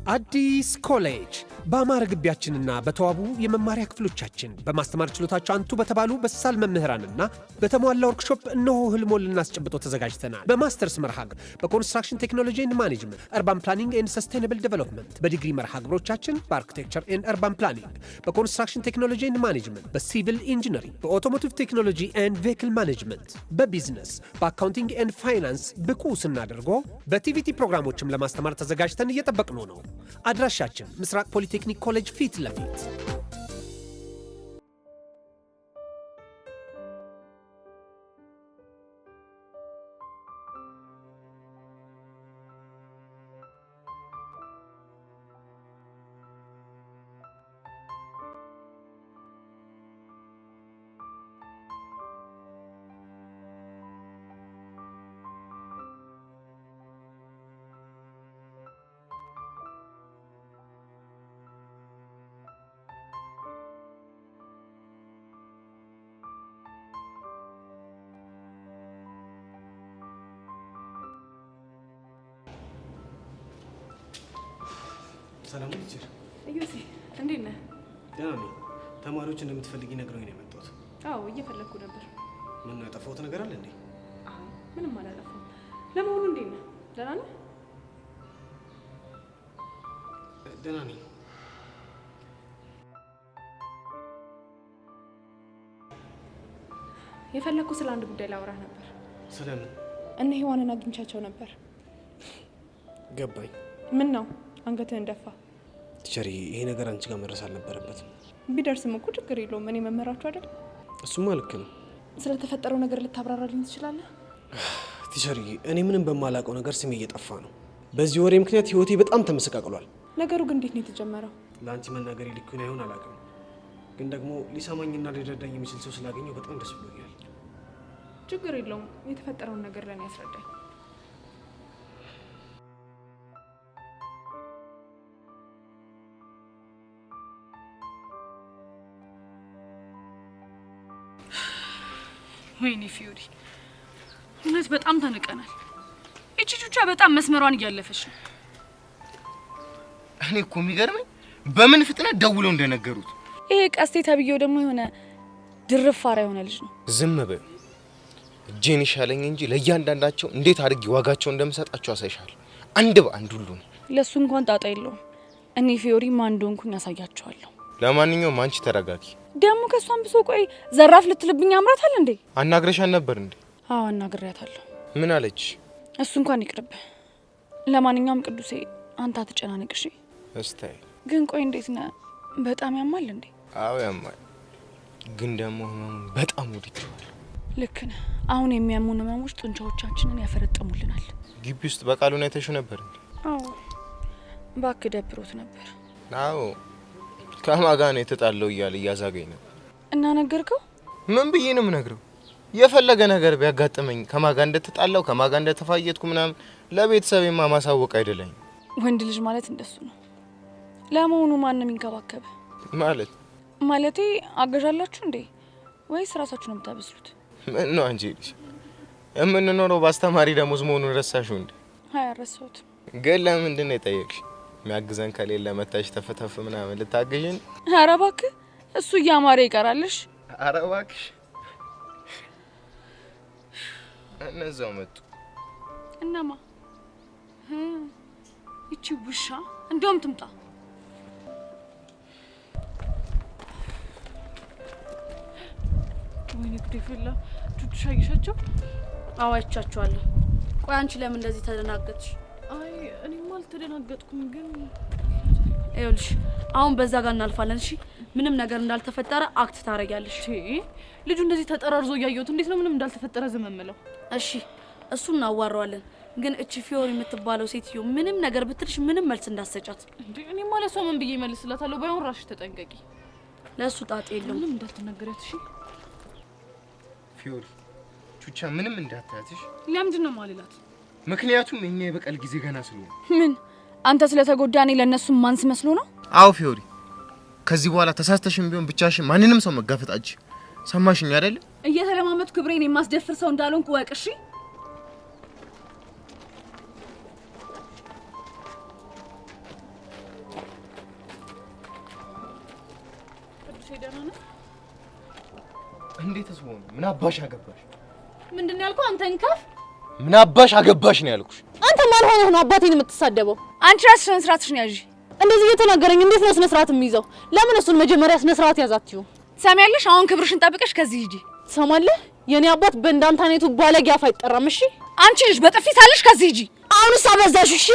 አዲስ ኮሌጅ በአማረ ግቢያችንና በተዋቡ የመማሪያ ክፍሎቻችን በማስተማር ችሎታቸው አንቱ በተባሉ በሳል መምህራንና በተሟላ ወርክሾፕ እነሆ ህልሞን ልናስጨብጦ ተዘጋጅተናል። በማስተርስ መርሃ ግብር በኮንስትራክሽን ቴክኖሎጂ ኤንድ ማኔጅመንት፣ አርባን ፕላኒንግ ኤንድ ሰስቴናብል ዴቨሎፕመንት፣ በዲግሪ መርሃ ግብሮቻችን በአርኪቴክቸር ኤንድ አርባን ፕላኒንግ፣ በኮንስትራክሽን ቴክኖሎጂ ኤንድ ማኔጅመንት፣ በሲቪል ኢንጂነሪንግ፣ በኦቶሞቲቭ ቴክኖሎጂ ኤንድ ቬሂክል ማኔጅመንት፣ በቢዝነስ፣ በአካውንቲንግ ኤንድ ፋይናንስ ብቁ ስናደርጎ በቲቪቲ ፕሮግራሞችም ለማስተማር ተዘጋጅተን እየጠበቅነው ነው። አድራሻችን ምስራቅ ፖሊቴክኒክ ኮሌጅ ፊት ለፊት። ሰላም ልጅር እዩሲ እንዴት ነህ? ደህና ነኝ። ተማሪዎች እንደምትፈልጊ ነግረውኝ ነው የመጣሁት። አዎ እየፈለግኩ ነበር። ምን ነው ያጠፋሁት ነገር አለ እንዴ? አይ ምንም አላጠፋሁም። ለመሆኑ እንዴት ነህ? ደህና ነህ? ደህና ነኝ። የፈለግኩ ስለ አንድ ጉዳይ ላወራህ ነበር። ስለምን? እነ ሔዋንን አግኝቻቸው ነበር። ገባኝ። ምን ነው አንገትህን ደፋ? ቲቸር ይሄ ነገር አንቺ ጋር መድረስ አልነበረበትም። ቢደርስም እኮ ችግር የለውም። እኔ መመራችሁ አይደል? እሱማ ልክ ነው። ስለተፈጠረው ነገር ልታብራራልኝ ትችላለህ? ቲቸር እኔ ምንም በማላውቀው ነገር ስሜ እየጠፋ ነው። በዚህ ወሬ ምክንያት ህይወቴ በጣም ተመሰቃቅሏል። ነገሩ ግን እንዴት ነው የተጀመረው? ለአንቺ መናገር ልክ ነው አይሆን አላውቅም፣ ግን ደግሞ ሊሰማኝና ሊረዳኝ የሚችል ሰው ስላገኘው በጣም ደስ ብሎኛል። ችግር የለውም። የተፈጠረውን ነገር ለኔ ያስረዳኝ። ወይኔ ፊዮሪ፣ እውነት በጣም ተንቀናል። እቺ ቹቻ በጣም መስመሯን እያለፈች ነው። እኔ እኮ የሚገርመኝ በምን ፍጥነት ደውለው እንደነገሩት። ይሄ ቀስቴ ተብዬው ደግሞ የሆነ ድርፋራ የሆነ ልጅ ነው። ዝም በይ። እጄን ይሻለኝ እንጂ ለእያንዳንዳቸው እንዴት አድርጌ ዋጋቸው እንደምሰጣቸው አሳይሻለሁ። አንድ በአንድ ሁሉ ነው። ለሱ እንኳን ጣጣ የለውም። እኔ ፊዮሪ ማን እንደሆንኩኝ ያሳያቸዋለሁ። ለማንኛውም አንቺ ተረጋጊ። ደግሞ ከሷን ብሶ ቆይ ዘራፍ ልትልብኝ አምራታል እንዴ? አናግረሻን ነበር እንዴ? አዎ አናግሬያታለሁ። ምን አለች? እሱ እንኳን ይቅርብ። ለማንኛውም ቅዱሴ አንተ አትጨናነቅ እሺ? እስታይ ግን ቆይ እንዴት ነህ? በጣም ያማል እንዴ? አዎ ያማል፣ ግን ደግሞ ህመሙን በጣም ወድጄዋለሁ። ልክ ነህ። አሁን የሚያሙን ህመሞች ጡንቻዎቻችንን ያፈረጥሙልናል። ግቢ ውስጥ በቃሉን አይተሽው ነበር እንዴ? አዎ እባክህ ደብሮት ነበር። አዎ ከማን ጋር ነው የተጣለው እያለ እያዛገኝ ነበር። እና ነገርከው? ምን ብዬ ነው የምነግረው? የፈለገ ነገር ቢያጋጥመኝ ከማን ጋር እንደተጣላው ከማን ጋር እንደተፋየትኩ ምናምን ለቤተሰቤማ ማሳወቅ አይደለኝ። ወንድ ልጅ ማለት እንደሱ ነው። ለመሆኑ ማን ነው የሚንከባከብ? ማለቴ አገዣላችሁ እንዴ ወይስ ራሳችሁ ነው የምታበስሉት? ምን ነው አንቺ ልጅ የምንኖረው በአስተማሪ ደሞዝ መሆኑን ረሳሽው እንዴ? አይ አረሳሁት። ግን ለምንድን ነው የጠየቅሽ? የሚያግዘን ከሌለ መታሽ ተፈተፍ ምናምን ልታገዥን? ኧረ እባክህ እሱ እያማረ ይቀራልሽ። ኧረ እባክሽ እነዛው መጡ። እነማ? ይቺ ውሻ እንደውም ትምጣ። ወይኔ ጉዴ ፈላ። ቹቹ ሻይሻቸው? አዎ አይቻቸዋለሁ። ቆይ አንቺ ለምን እንደዚህ ተደናገጥሽ? አይ እኔማ አልተደናገጥኩም፣ ግን ይኸውልሽ አሁን በዛ ጋር እናልፋለን እሺ? ምንም ነገር እንዳልተፈጠረ አክት ታረጋለሽ። ልጁ እንደዚህ ተጠራርዞ እያየሁት እንዴት ነው ምንም እንዳልተፈጠረ ዝም የምለው? እሺ እሱን እናዋራዋለን፣ ግን እቺ ፊዮሪ የምትባለው ሴትዮ ምንም ነገር ብትልሽ ምንም መልስ እንዳትሰጫት። እንዴ እኔ ማለት ሰው ምን ብዬ መልስላታለሁ? ባይሆን ራስሽ ተጠንቀቂ። ለሱ ጣጣ የለም። ምንም እንዳትናገሪያት እሺ? ፊዮሪ ቹቻ ምንም እንዳታያትሽ። ለምንድን ነው ማልላት? ምክንያቱም እኛ የበቀል ጊዜ ገና ስለሆነ። ምን አንተ ስለተጎዳ እኔ ለነሱ ማንስ መስሎ ነው? አዎ ፊዮሪ፣ ከዚህ በኋላ ተሳስተሽም ቢሆን ብቻሽን ማንንም ሰው መጋፈጣች። ሰማሽኝ አይደል? እየተለማመጥኩ ክብሬን የማስደፍር ሰው እንዳልሆንኩ ወቅ እሺ? እንዴት ተስሆነ? ምን አባሽ አገባሽ? ምንድነው ያልከው? አንተን ከፍ ምን አባሽ አገባሽ ነው ያልኩሽ። አንተ ማን ሆነህ ነው አባቴን የምትሳደበው? አንቺ ራስሽን ስርዓትሽን ያዢ። እንደዚህ እየተናገረኝ እንዴት ነው ስነ ስርዓት የሚይዘው? ለምን እሱን መጀመሪያ ስነ ስርዓት ያዛትዩ? ሰሚያለሽ? አሁን ክብርሽን ጠብቀሽ ከዚህ ሂጂ። ትሰማለህ? የኔ አባት በእንዳንተ አይነቱ ባለጌ አፍ አይጠራም። እሺ አንቺ ልጅ በጥፊ ታለሽ፣ ከዚህ ሂጂ። አሁንስ አበዛሽ። እሺ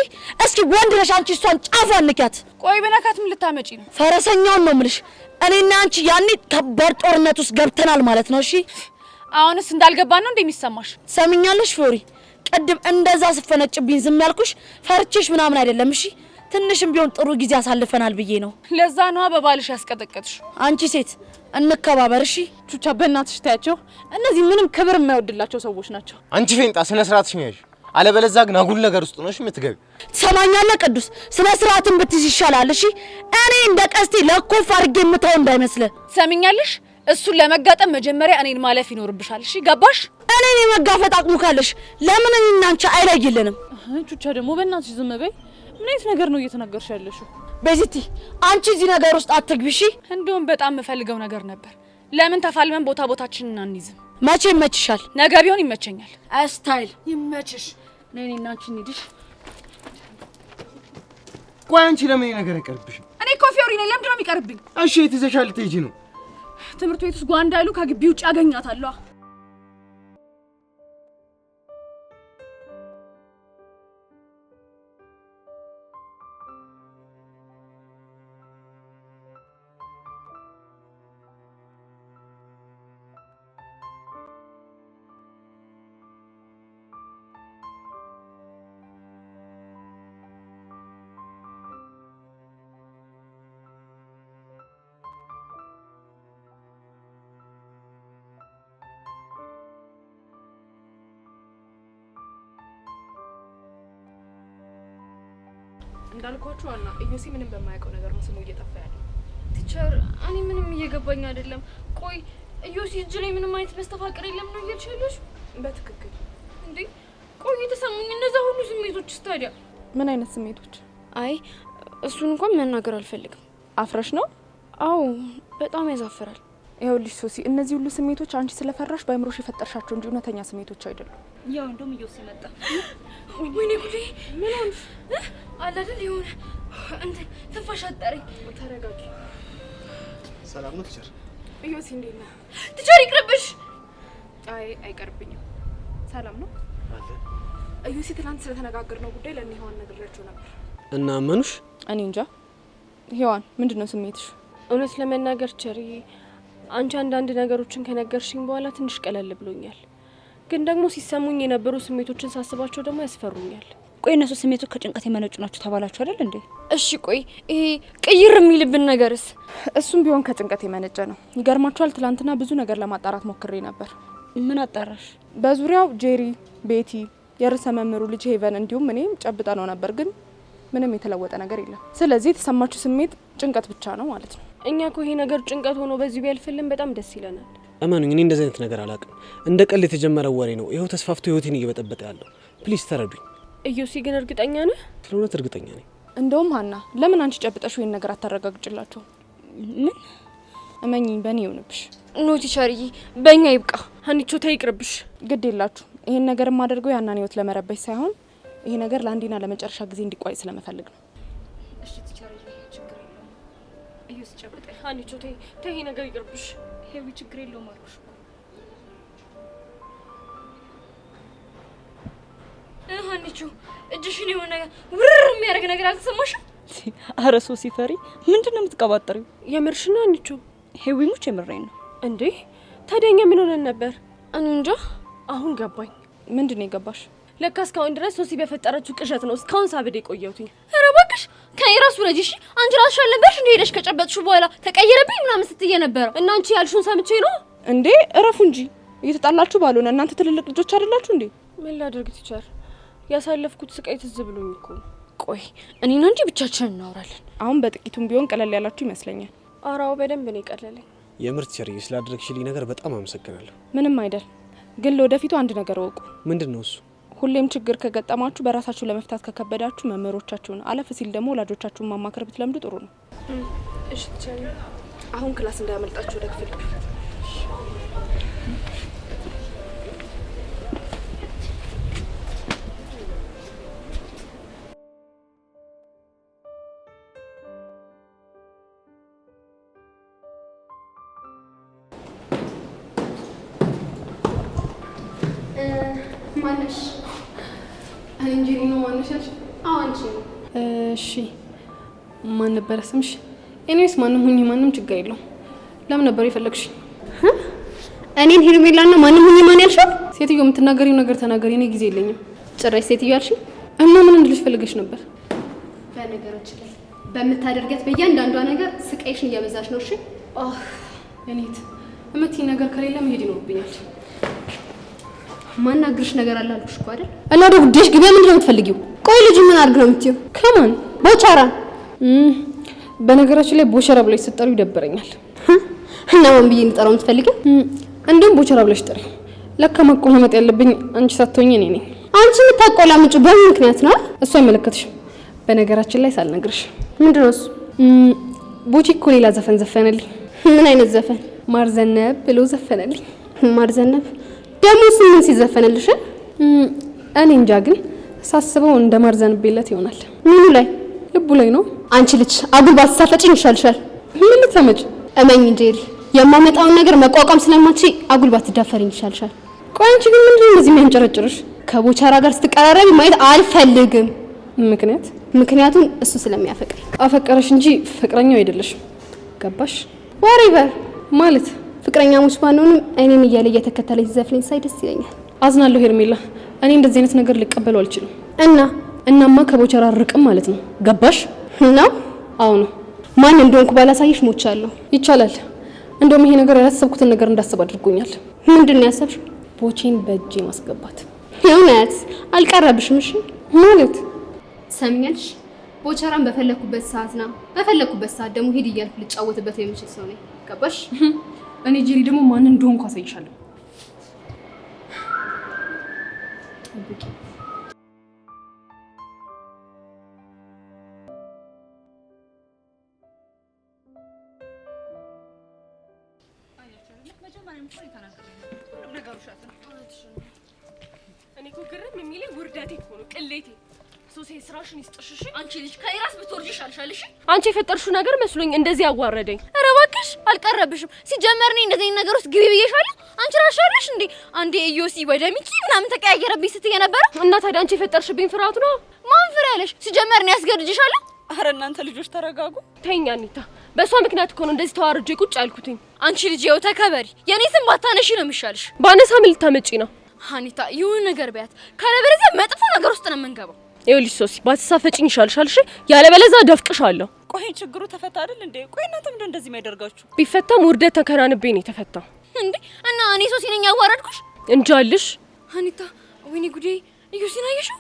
እስኪ ወንድ ነሽ አንቺ፣ እሷን ጫፏን ንኪያት። ቆይ በነካት ምን ልታመጪ ነው? ፈረሰኛውን ነው የምልሽ። እኔና አንቺ ያኔ ከባድ ጦርነት ውስጥ ገብተናል ማለት ነው። እሺ አሁንስ እንዳልገባን ነው እንደሚሰማሽ? ሰምኛለሽ ፎሪ፣ ቅድም እንደዛ ስፈነጭብኝ ዝም ያልኩሽ ፈርቼሽ ምናምን አይደለም። እሺ ትንሽም ቢሆን ጥሩ ጊዜ አሳልፈናል ብዬ ነው። ለዛ ነዋ በባልሽ ያስቀጠቀጥሽ። አንቺ ሴት እንከባበር። እሺ ቹቻ በእናትሽ ታያቸው። እነዚህ ምንም ክብር የማይወድላቸው ሰዎች ናቸው። አንቺ ፌንጣ ስነ ስርዓትሽን ያዥ። አለበለዚያ ግን አጉል ነገር ውስጥ ነሽ የምትገቢ። ትሰማኛለህ ቅዱስ? ስነ ስርዓትን ብትይዝ ይሻላል። እሺ እኔ እንደ ቀስቴ ለኮፍ አድርጌ የምተው እንዳይመስልህ። ሰሚኛለሽ? እሱን ለመጋጠም መጀመሪያ እኔን ማለፍ ይኖርብሻል። እሺ ገባሽ? እኔን የመጋፈጥ አቅሙ ካለሽ ለምን እኔና አንቺ አይለይልንም? ቹቻ ደግሞ በእናትሽ ዝም በይ። ምን አይነት ነገር ነው እየተናገርሽ ያለሽው? በዚቲ አንቺ እዚህ ነገር ውስጥ አትግቢ። እሺ እንደውም በጣም የምፈልገው ነገር ነበር። ለምን ተፋልመን ቦታችንን አንይዝም? መቼ ይመችሻል? ነገ ቢሆን ይመቸኛል። ስታይል ይመችሽ። ነይ እኔና አንቺ እንሂድሽ። ቆይ አንቺ ለምን ነገር አይቀርብሽም? እኔ እኮ ፊዮሪ ነኝ። ለምንድን ነው የሚቀርብኝ? እሺ የትዘሻል ልትሄጂ ነው? ትምህርት ቤት ውስጥ ጓ እንዳይሉ ከግቢ ውጭ አገኛታለሁ። እንዳልኳችሁ አና ኢዮሲ ምንም በማያውቀው ነገር ነው ስሙ እየጠፋ ያለው። ቲቸር እኔ ምንም እየገባኝ አይደለም። ቆይ ኢዮሲ እጅ ላይ ምንም አይነት መስተፋቅር የለም ነው እያልሽልሽ? በትክክል እንዴ ቆይ የተሰሙኝ እነዛ ሁሉ ስሜቶች ታዲያ ምን አይነት ስሜቶች? አይ እሱን እንኳን መናገር አልፈልግም። አፍረሽ ነው? አዎ በጣም ያዛፍራል። ይኸውልሽ ሶሲ፣ እነዚህ ሁሉ ስሜቶች አንቺ ስለፈራሽ በአይምሮሽ የፈጠርሻቸው እንጂ እውነተኛ ስሜቶች አይደሉም። ያው እንደውም ኢዮሲ መጣ። ወይኔ ጉዴ! ምን ሆንሽ? አለ አይደል የሆነ እንት ትንፋሽ አጠረኝ። ተረጋጊ። ሰላም ነው ቲቸር? ኢዮሲ እንዴት ነህ? ቲቸር ይቅርብሽ። አይ አይቀርብኝም። ሰላም ነው አለ። ኢዮሲ ትናንት ስለተነጋገርነው ጉዳይ ለእኔ ሔዋን ነግሬያቸው ነበር። እና አመኑሽ? እኔ እንጃ። ሔዋን ምንድነው ስሜትሽ? እውነት ለመናገር ቸሪ አንቺ አንዳንድ ነገሮችን ከነገርሽኝ በኋላ ትንሽ ቀለል ብሎኛል። ግን ደግሞ ሲሰሙኝ የነበሩ ስሜቶችን ሳስባቸው ደግሞ ያስፈሩኛል። ቆይ እነሱ ስሜቶች ከጭንቀት የመነጩ ናቸው ተባላችሁ አይደል እንዴ? እሺ ቆይ ይሄ ቅይር የሚልብን ነገርስ? እሱም ቢሆን ከጭንቀት የመነጨ ነው። ይገርማችኋል፣ ትላንትና ብዙ ነገር ለማጣራት ሞክሬ ነበር። ምን አጣራሽ? በዙሪያው ጄሪ፣ ቤቲ፣ የርዕሰ መምህሩ ልጅ ሄቨን እንዲሁም እኔም ጨብጠ ነው ነበር፣ ግን ምንም የተለወጠ ነገር የለም። ስለዚህ የተሰማችሁ ስሜት ጭንቀት ብቻ ነው ማለት ነው። እኛ እኮ ይሄ ነገር ጭንቀት ሆኖ በዚህ ቢያልፍልን በጣም ደስ ይለናል። እመኑኝ፣ እኔ እንደዚህ አይነት ነገር አላውቅም። እንደ ቀል የተጀመረ ወሬ ነው። ይኸው ተስፋፍቶ ህይወቴን እየበጠበጠ ያለው። ፕሊዝ ተረዱኝ። ኢዮሲ ግን እርግጠኛ ነህ? ስለ እውነት እርግጠኛ ነኝ። እንደውም ሀና፣ ለምን አንቺ ጨብጠሽ ይሄን ነገር አታረጋግጭላቸው? ምን እመኚኝ፣ በእኔ ይሁንብሽ። ኖ ቲቸርዬ፣ በእኛ ይብቃ። ሀኒቾ ተይቅርብሽ። ግድ የላችሁ። ይሄን ነገር የማደርገው ያናን ህይወት ለመረበሽ ሳይሆን ይሄ ነገር ለአንዴና ለመጨረሻ ጊዜ እንዲቋይ ስለመፈልግ ነው። እሺ ቲቸርዬ፣ ችግር የለውም። ኢዮሲ ጨብጠኝ። ሀኒቾ ተይ፣ ይሄ ነገር ይቅርብሽ። ሄዊ ችግር የለውም አልኩሽ። ሀኒቾ እጅሽን የሆነ ውርር የሚያደርግ ነገር አልተሰማሽም? አረ ሶሲ ፈሪ፣ ምንድነው የምትቀባጠሪው? የምርሽና ሀኒቾ? ሄዊ ሙች የምሬን ነው እንዴ። ታዲያኛ ምን ሆነን ነበር? እኔ እንጃ። አሁን ገባኝ። ምንድነው የገባሽ? ለካ እስካሁን ድረስ ሶሲ በፈጠረችው ቅዠት ነው እስካሁን ሳብድ የቆየሁት። ኧረ እባክሽ ከኔ ራሱ ረጂሽ። አንቺ ራስሽ አልነበርሽ እንዴ ሄደሽ ከጨበጥሽው በኋላ ተቀየረብኝ ምናምን ስትይ ነበር? እና አንቺ ያልሽውን ሰምቼ ነው እንዴ? እረፉ እንጂ እየተጣላችሁ ባልሆነ እናንተ ትልልቅ ልጆች አይደላችሁ እንዴ? ምን ላድርግ ቲቸር፣ ያሳለፍኩት ስቃይ ትዝ ብሎኝ እኮ። ቆይ እኔና እንጂ ብቻችንን እናወራለን። አሁን በጥቂቱም ቢሆን ቀለል ያላችሁ ይመስለኛል። አራው በደንብ ነው የቀለለኝ። የምር ቲቸርዬ፣ ስላደረግሽልኝ ነገር በጣም አመሰግናለሁ። ምንም አይደል። ግን ለወደፊቱ አንድ ነገር ወቁ። ምንድን ነው እሱ? ሁሌም ችግር ከገጠማችሁ በራሳችሁ ለመፍታት ከከበዳችሁ መምህሮቻችሁን፣ አለፍ ሲል ደግሞ ወላጆቻችሁን ማማከር ብትለምዱ ጥሩ ነው። እሺ ቲቸር፣ አሁን ክላስ እንዳያመልጣችሁ ወደ ክፍል ማነሽ? እንጂ ነው ማነሽ አልሽ? አዎ አንቺ። እሺ ማን ነበር ስምሽ? ኤኒዌይስ ማንም ሁኚ ማንም ችግር የለውም። ለምን ነበር የፈለግሽ? እኔን ሄርሜላና ማንም ሁኚ ማን ያልሻል? ሴትዮ የምትናገሪው ነገር ተናገሪ፣ እኔ ጊዜ የለኝም። ጭራሽ ሴትዮ አልሽ? እና ምን እንድልሽ ፈልገሽ ነበር? በነገራችን ላይ በምታደርጊያት በእያንዳንዷ ነገር ስቃይሽን እያበዛሽ ነው። እሺ እኔት እምትይ ነገር ከሌለ መሄድ ይኖርብኛል። ማናግርሽ ነገር አለ አልኩሽ እኮ አይደል? እና ወደ ጉዳይሽ ግቢ። ምንድን ነው የምትፈልጊው? ቆይ ልጅ ምን አድርግ ነው የምትይው? ከማን? ቦቻራ። በነገራችን ላይ ቦቸራ ብለሽ ስትጠሪው ይደብረኛል። እና ማን ብዬ እንጠራው የምትፈልጊው? እንደውም ቦቸራ ብለሽ ጠሪው። ለካ ማቆላመጥ ያለብኝ አንቺ ሳትሆኚ እኔ ነኝ። አንቺ የምታቆላምጪ በምን ምክንያት ነው? እሱ አይመለከትሽም። በነገራችን ላይ ሳልነግርሽ ምንድን ነው እሱ? ቦቼ እኮ ሌላ ዘፈን ዘፈነልኝ። ምን አይነት ዘፈን? ማርዘነብ ብሎ ዘፈነልኝ። ማርዘነብ ደግሞ ምን ሲዘፈንልሽ? እኔ እንጃ፣ ግን ሳስበው እንደ ማርዘንብለት ይሆናል። ምኑ ላይ? ልቡ ላይ ነው። አንቺ ልጅ አጉል ባትሳፈጪኝ ይሻልሻል። ምን ልትሰመጭ? እመኝ ጄሪ፣ የማመጣውን ነገር መቋቋም ስለማትችይ አጉል ባትዳፈሪኝ ይሻልሻል። ቆይ አንቺ ግን ምንድን ነው እንደዚህ የሚያንጨረጭርሽ? ከቦቻራ ጋር ስትቀራረቢ ማየት አልፈልግም። ምክንያት? ምክንያቱም እሱ ስለሚያፈቅር። አፈቀረሽ እንጂ ፍቅረኛው አይደለሽም። ገባሽ? ወሬቨር ማለት ፍቅረኛሞች ባንሆንም እኔን እያለ እየተከተለኝ ሲዘፍነኝ ሳይ ደስ ይለኛል። አዝናለሁ ሄርሜላ፣ እኔ እንደዚህ አይነት ነገር ልቀበለው አልችልም። እናማ ከቦቻራ ርቅም ማለት ነው። ገባሽ? ነው? አዎ ነው። ማን እንደሆንኩ ባላሳይሽ ሞቻለሁ። ይቻላል። እንደውም ይሄ ነገር ያላሰብኩትን ነገር እንዳስብ አድርጎኛል። ምንድን ነው ያሰብሽው? ቦቼን በእጄ ማስገባት። እውነት አልቀረብሽም? እሺ ማለት ሰምኛልሽ። ቦቻራን በፈለኩበት ሰዓትና በፈለኩበት ሰዓት ደግሞ ሄድ እያልኩ ልጫወትበት የምችል ሰው ነኝ። ገባሽ? እኔ ጄሪ ደግሞ ማን እንደሆንኩ አሳይሻለሁ። ጠብቂ። እኔ እኮ ግርም የሚለኝ ውርደቴ እኮ ነው፣ ቅሌቴ። ሶሴ ስራሽን ይስጥሽ። እሺ አንቺ ልጅ ከራስ ብትወርጂ ይሻልሻል። እሺ አንቺ የፈጠርሽው ነገር መስሎኝ እንደዚህ ያዋረደኝ። ኧረ እባክሽ አልቀረብሽም። ሲጀመር እኔ እንደዚህ ነገር ውስጥ ግቢ ብዬሻለሁ። አንቺ ራስሽ አይደለሽ እንዴ አንዴ ኢዮሲ ወደ ሚኪ ምናምን ተቀያየረብኝ ስትይ ነበር። እና ታዲያ አንቺ የፈጠርሽብኝ ፍርሃቱ ነው? ማን ፍራ ያለሽ? ሲጀመር እኔ ያስገድድሻለሁ። አረ እናንተ ልጆች ተረጋጉ። ተይኝ አኒታ፣ በእሷ ምክንያት እኮ ነው እንደዚህ ተዋርጄ ቁጭ ያልኩትኝ። አንቺ ልጅ ይኸው ተከበሪ። የኔ ስም ባታነሺ ነው የሚሻልሽ። ባነሳ ምን ልታመጪ ነው? አኒታ ይሁን ነገር ቢያት፣ ካለበለዚያ መጥፎ ነገር ውስጥ ነው የምንገባው። ይኸውልሽ ሶሲ፣ ባትሳፈጪኝ ይሻልሻል። እሺ ያለበለዚያ ደፍቅሻለሁ። ቆይ ችግሩ ተፈታ አይደል እንዴ? ቆይ እናንተ ምንድነው እንደዚህ የሚያደርጋችሁ? ቢፈታም ውርደት ተከናንቤ ነው የተፈታው። እንዴ እና እኔ ሶሲ ነኝ ያዋረድኩሽ? እንጃልሽ አኒታ። ወይኔ ጉዴ! ኢዮሲን አየሽው?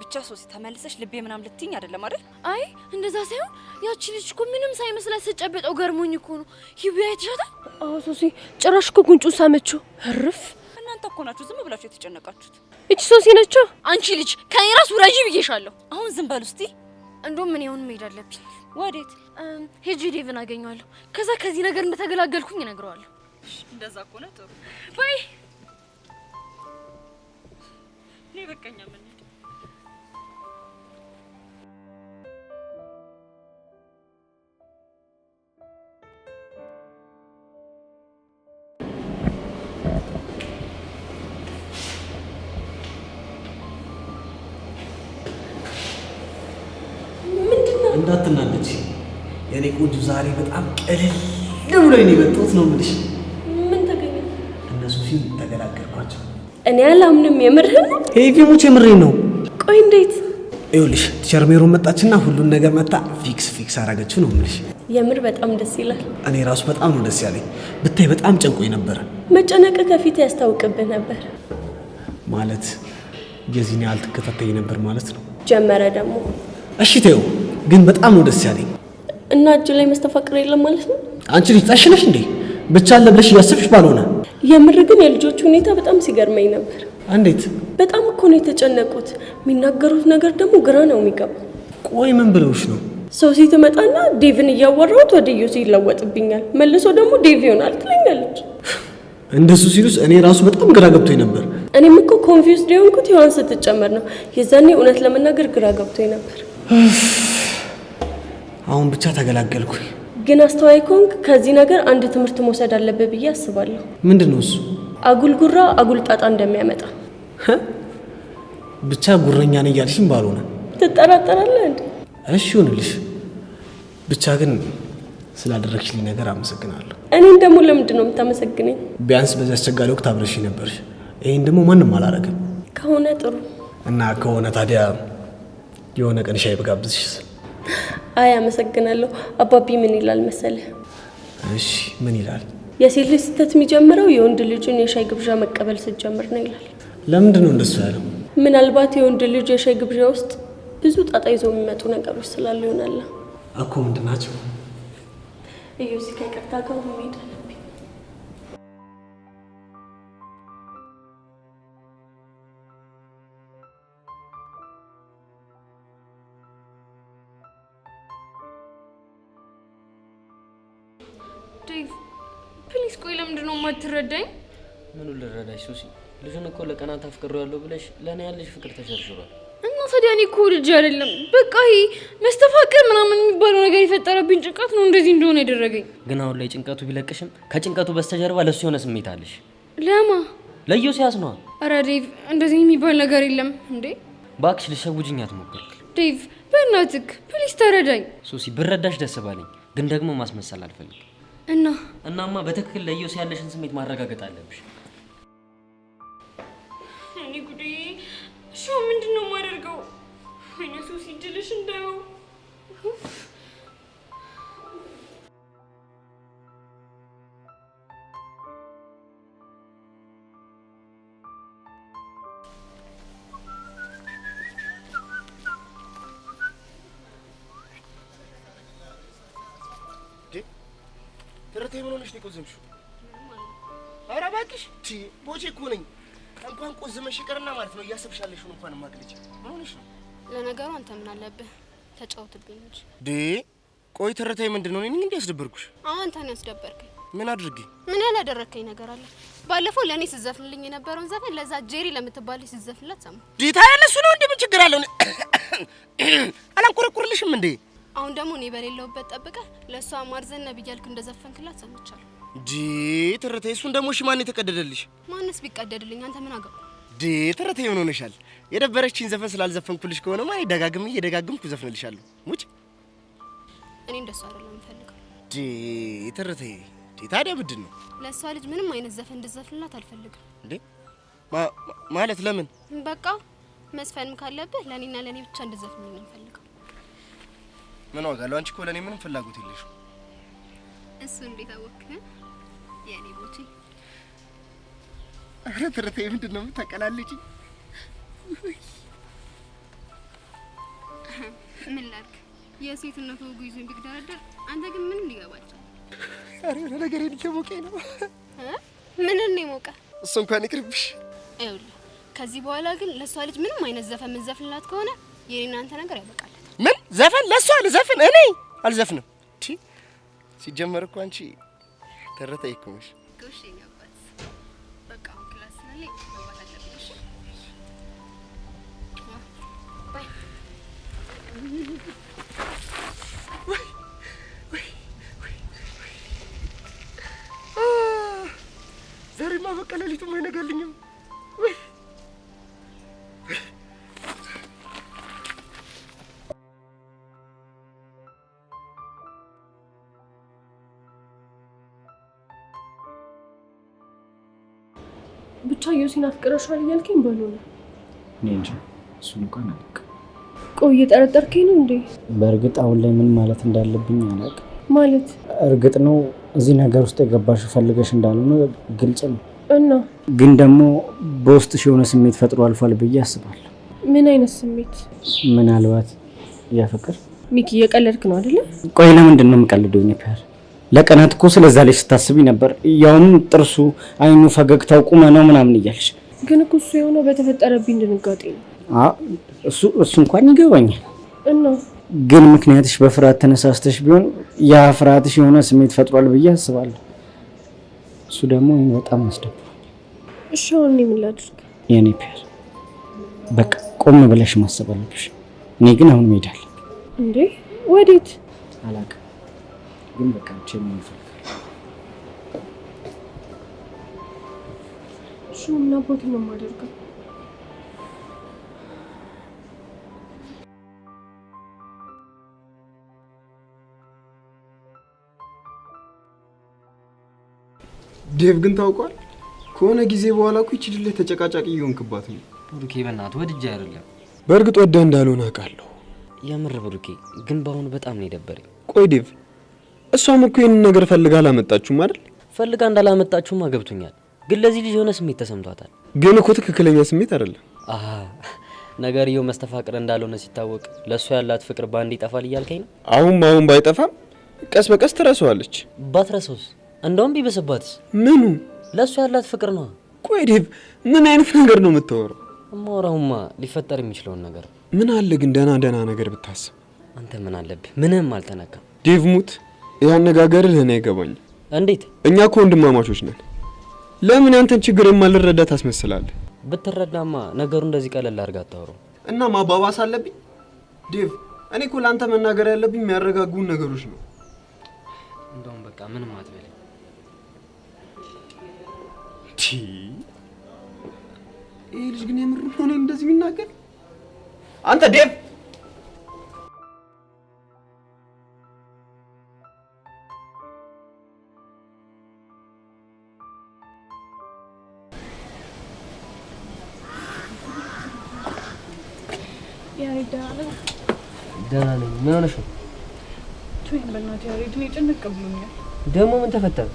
ብቻ ሶሲ ተመልሰሽ ልቤ ምናምን ልትይኝ አይደለም አይደል? አይ እንደዛ ሳይሆን ያቺ ልጅ እኮ ምንም ሳይመስላት ስጨበጠው ገርሞኝ እኮ ነው። ሂዊ አይተሻታል? አዎ ሶሲ፣ ጭራሽ እኮ ጉንጩን ሳመችው። እርፍ! እናንተ እኮ ናችሁ ዝም ብላችሁ የተጨነቃችሁት። እቺ ሶሲ ነች። አንቺ ልጅ ከኔ ራስ ውረጂ ብዬሻለሁ። አሁን ዝም በሉ እስቲ። እንደውም ምን ይሁን መሄድ አለብኝ። ወዴት? ሄጂ ዴቭን አገኘዋለሁ። ከዛ ከዚህ ነገር እንደተገላገልኩኝ እነግረዋለሁ። እንደዛ ከሆነ ጥሩ። ባይ። እኔ በቃኛ ምን እንዳትናደጂ የኔ ቆንጆ፣ ዛሬ በጣም ቀለል ብሎኝ ነው የመጣሁት ነው የምልሽ። ምን ተገኘ? እነሱ ሲል ተገላገልኳቸው። እኔ አላምንም። የምርህን ነው? ፊልሞች የምሬን ነው። ቆይ እንዴት? ይኸውልሽ ቲቸር ሜሮን መጣችና ሁሉን ነገር መታ ፊክስ አደረገችው ነው የምልሽ። የምር በጣም ደስ ይላል። እኔ ራሱ በጣም ነው ደስ ያለኝ። ብታይ በጣም ጨንቆኝ ነበር። መጨነቅ ከፊት ያስታውቅብህ ነበር ማለት የዚህን ያህል ትከታተይ ነበር ማለት ነው። ጀመረ ደግሞ። እሺ ተይው፣ ግን በጣም ነው ደስ ያለኝ። እና እጅ ላይ መስተፋቅር የለም ማለት ነው? አንቺ ልጅ ታሽነሽ እንዴ? ብቻ አለ ብለሽ እያሰብሽ ባልሆነ። የምር ግን የልጆቹ ሁኔታ በጣም ሲገርመኝ ነበር። እንዴት? በጣም እኮ ነው የተጨነቁት። የሚናገሩት ነገር ደግሞ ግራ ነው የሚገባው። ቆይ ምን ብለውሽ ነው? ሶሲ ትመጣና ዴቭን እያወራሁት ወደ ኢዮሲ ይለወጥብኛል፣ መልሶ ደግሞ ዴቭ ይሆናል ትለኛለች። እንደሱ ሲሉስ እኔ ራሱ በጣም ግራ ገብቶኝ ነበር። እኔም እኮ ኮንፊውዝድ የሆንኩት ዮሐን ስትጨመር ነው። የዛኔ እውነት ለመናገር ግራ ገብቶኝ ነበር። አሁን ብቻ ተገላገልኩኝ። ግን አስተዋይ ከሆንክ ከዚህ ነገር አንድ ትምህርት መውሰድ አለብህ ብዬ አስባለሁ። ምንድነው እሱ? አጉል ጉራ አጉል ጣጣ እንደሚያመጣ። ብቻ ጉረኛ ነኝ እያልሽም ባልሆነ ትጠራጠራለህ እንዴ? እሺ ይሁንልሽ። ብቻ ግን ስላደረግሽልኝ ነገር አመሰግናለሁ። እኔን ደግሞ ለምንድን ነው የምታመሰግነኝ? ቢያንስ በዚህ አስቸጋሪ ወቅት አብረሽኝ ነበርሽ። ይሄን ደግሞ ማንም አላረገም። ከሆነ ጥሩ እና ከሆነ ታዲያ የሆነ ቀን ሻይ ብጋብዝሽ? አይ አመሰግናለሁ። አባቢ ምን ይላል መሰለህ? እሺ ምን ይላል? የሴት ልጅ ስህተት የሚጀምረው የወንድ ልጅን የሻይ ግብዣ መቀበል ስትጀምር ነው ይላል። ለምንድን ነው እንደሱ ያለው? ምናልባት የወንድ ልጅ የሻይ ግብዣ ውስጥ ብዙ ጣጣ ይዘው የሚመጡ ነገሮች ስላሉ ይሆናል እኮ። ምንድን ናቸው? እዩሲ ከይቅርታ ጋር መሄድ አለብኝ። ዴቭ ፕሊስ ቆይ፣ ለምንድን ነው የማትረዳኝ? ምኑን ልረዳሽ ሱሲ? ልጁን እኮ ለቀናት አፍቅሬዋለሁ ብለሽ ለእኔ ያለሽ ፍቅር ተሸርሽሯል። እና ታዲያ እኔ እኮ ልጅ አይደለም። በቃ ይሄ መስተፋቅር ምናምን የሚባለው ነገር የፈጠረብኝ ጭንቀት ነው እንደዚህ እንደሆነ ያደረገኝ። ግን አሁን ላይ ጭንቀቱ ቢለቅሽም ከጭንቀቱ በስተጀርባ ለሱ የሆነ ስሜት አለሽ። ለማ? ለዮሲያስ ነው። ኧረ ዴቭ እንደዚህ የሚባል ነገር የለም እንዴ። እባክሽ ልትሸውጂኝ አትሞክሪ። ዴቭ በእናትህ ፕሊስ ተረዳኝ። ሱሲ ብረዳሽ ደስ ባለኝ፣ ግን ደግሞ ማስመሰል አልፈልግም። እናማ በትክክል ለዮሲ ያለሽን ስሜት ማረጋገጥ አለብሽ። እኔ ጉዴ! እሺ ምንድን ነው የማደርገው? ወይኔ ሱሲ ድልሽ እንዳው ትርቴ ምን ሆነሽ ነው ቆዘምሽው? ኧረ እባክሽ ቦቼ እኮ ነኝ። እንኳን ቆዝመሽ ይቀርና ማለት ነው እያሰብሻለሽ ነው እንኳን ማግለጭ። ምን ሆነሽ ነው? ለነገሩ አንተ ምን አለብህ? ተጫውትብኝ እንጂ። ቆይ ትርቴ ምንድን ነው? እኔ እንዴ ያስደበርኩሽ? አንተ ነህ ያስደበርከኝ። ምን አድርጌ? ምን ያላደረከኝ ነገር አለ? ባለፈው ለኔ ስዘፍንልኝ የነበረውን ዘፈን ለዛ ጄሪ ለምትባል ሲዘፍንላት ሰማ። ታዲያ ለሱ ነው እንዴ? ምን ችግር አለው? አላንቆረቁርልሽም እንዴ? አሁን ደግሞ እኔ በሌለውበት ጠብቀህ ለሷ ማርዘን ነብያልክ እንደዘፈንክላት ሰምቻለሁ። ትርቴ እሱን ደግሞ እሺ ማን የተቀደደልሽ? ማንስ ቢቀደድልኝ አንተ ምን አገባ? ትርቴ ምን ሆነሻል? የደበረችኝ ዘፈን ስላልዘፈንኩልሽ ከሆነ ማን እየደጋግምኩ ዘፍንልሻለሁ። ሙጭ እኔ እንደሱ አይደለም የምፈልገው። ትርቴ ታዲያ ምንድን ነው? ለሷ ልጅ ምንም አይነት ዘፈን እንድዘፍንላት አልፈልግም። ማለት ለምን? በቃ መስፈንም ካለብህ ለኔና ለኔ ብቻ እንድዘፍንልኝ ነው የምፈልገው። ምን ዋጋ አለው? አንቺ እኮ ለኔ ምንም ፍላጎት የለሽም። እሱ እንዴት አወቅህ? የኔ ቦቼ። አረ ትርቴ ምንድን ነው የምታቀላልጪ? ምን ላድርግ? የሴትነቱ ወጉ ይዞኝ ቢግደረደር አንተ ግን ምንም ሊገባቸው። አረ ነገር እየሞቀኝ ነው። ምን ነው የሞቀ? እሱ እንኳን ይቅርብሽ። ይኸውልህ ከዚህ በኋላ ግን ለሷ ልጅ ምንም አይነት ዘፈን ምን ዘፍንላት ከሆነ የኔና አንተ ነገር ያበቃል። ምን ዘፈን ለሷ ልዘፍን? እኔ አልዘፍንም። ሲጀመር እኮ አንቺ ትርቴ እኮ ነሽ። ጎሽ ይገባል። በቃ አሁን ክላስ ላይ መግባት አለብኝ። እሺ ባይ። ዛሬማ በቃ ሌሊቱም አይነጋልኝም። ብቻ ዮሲን አፍቅረሻል እያልከኝ ባልሆነ እኔ እንጂ እሱን እንኳን አላውቅም። ቆይ እየጠረጠርከኝ ነው እንዴ? በእርግጥ አሁን ላይ ምን ማለት እንዳለብኝ አላውቅም። ማለት እርግጥ ነው እዚህ ነገር ውስጥ የገባሽው ፈልገሽ እንዳልሆነ ግልጽ ነው። እና ግን ደግሞ በውስጥሽ የሆነ ስሜት ፈጥሮ አልፏል ብዬ አስባለሁ። ምን አይነት ስሜት? ምናልባት የፍቅር። ሚኪ እየቀለድክ ነው አይደለ? ቆይ ለምንድን ነው የምቀልደው? ኔፓር ለቀናት እኮ ስለዛ ላይ ስታስቢ ነበር። ያውም ጥርሱ፣ አይኑ፣ ፈገግታው፣ ቁመናው ምናምን እያልሽ። ግን እኮ እሱ የሆነው በተፈጠረብኝ ድንጋጤ ነው። እሱ እንኳን ይገባኛል። እና ግን ምክንያትሽ በፍርሃት ተነሳስተሽ ቢሆን ያ ፍርሃትሽ የሆነ ስሜት ፈጥሯል ብዬ አስባለሁ። እሱ ደግሞ በጣም አስደብሯል። እሺ አሁን እኔ ምን ላድርግ? የኔ ፒር በቃ ቆም ብለሽ ማሰብ አለብሽ። እኔ ግን አሁን እሄዳለሁ። እንዴ ወዴት? አላውቅም፣ ግን በቃ ምን ይፈልጋል? እሺ ምን አባቱ ነው የማደርገው? ዴቭ ግን ታውቋል ከሆነ ጊዜ በኋላ እኮ ይቺ ልጅ ተጨቃጫቂ እየሆንክባት ነው። ብሩኬ በእናትህ ወድጄ አይደለም። በእርግጥ ወደህ እንዳልሆነ አውቃለሁ። የምር ብሩኬ ግን በአሁኑ በጣም ነው የደበረኝ። ቆይ ዴቭ እሷም እኮ ይሄንን ነገር ፈልጋ አላመጣችሁም አይደል? ፈልጋ እንዳላመጣችሁማ ገብቶኛል። ግን ለዚህ ልጅ የሆነ ስሜት ተሰምቷታል። ግን እኮ ትክክለኛ ስሜት አይደለም። ነገርየው መስተፋቅር እንዳልሆነ ሲታወቅ ለእሷ ያላት ፍቅር ባንድ ይጠፋል እያልከኝ ነው? አሁን ባይጠፋም ቀስ በቀስ ትረሳዋለች። ባትረሳውስ? እንደውም ቢበስባትስ? ምኑ? ለእሷ ያላት ፍቅር ነው። ቆይ ዴቭ ምን አይነት ነገር ነው የምታወራው? እማወራውማ ሊፈጠር የሚችለውን ነገር። ምን አለ ግን ደህና ነገር ብታስብ። አንተ ምን አለብህ? ምንም አልተነካም። ዴቭ ሙት ያነጋገርህ ለኔ አይገባኝም። እንዴት? እኛ እኮ ወንድማማቾች ነን። ለምን ያንተን ችግር የማልረዳ ታስመስላለህ? ብትረዳማ ነገሩ እንደዚህ ቀለል አድርጋ አታወራው እና ማባባስ አለብኝ? ዴቭ እኔ እኮ ላንተ መናገር ያለብኝ የሚያረጋጉን ነገሮች ነው። እንደውም በቃ ምንም አትበል። ይሄ ልጅ ግን የምር ነው እንደዚህ የሚናገር? አንተ ዴቭ ደህና ነኝ። ምን ሆነሽ ነው? ትወኝ በእናትህ ያሬድ፣ እኔ ጭንቅ ብሎኛል። ደግሞ ምን ተፈጠረ?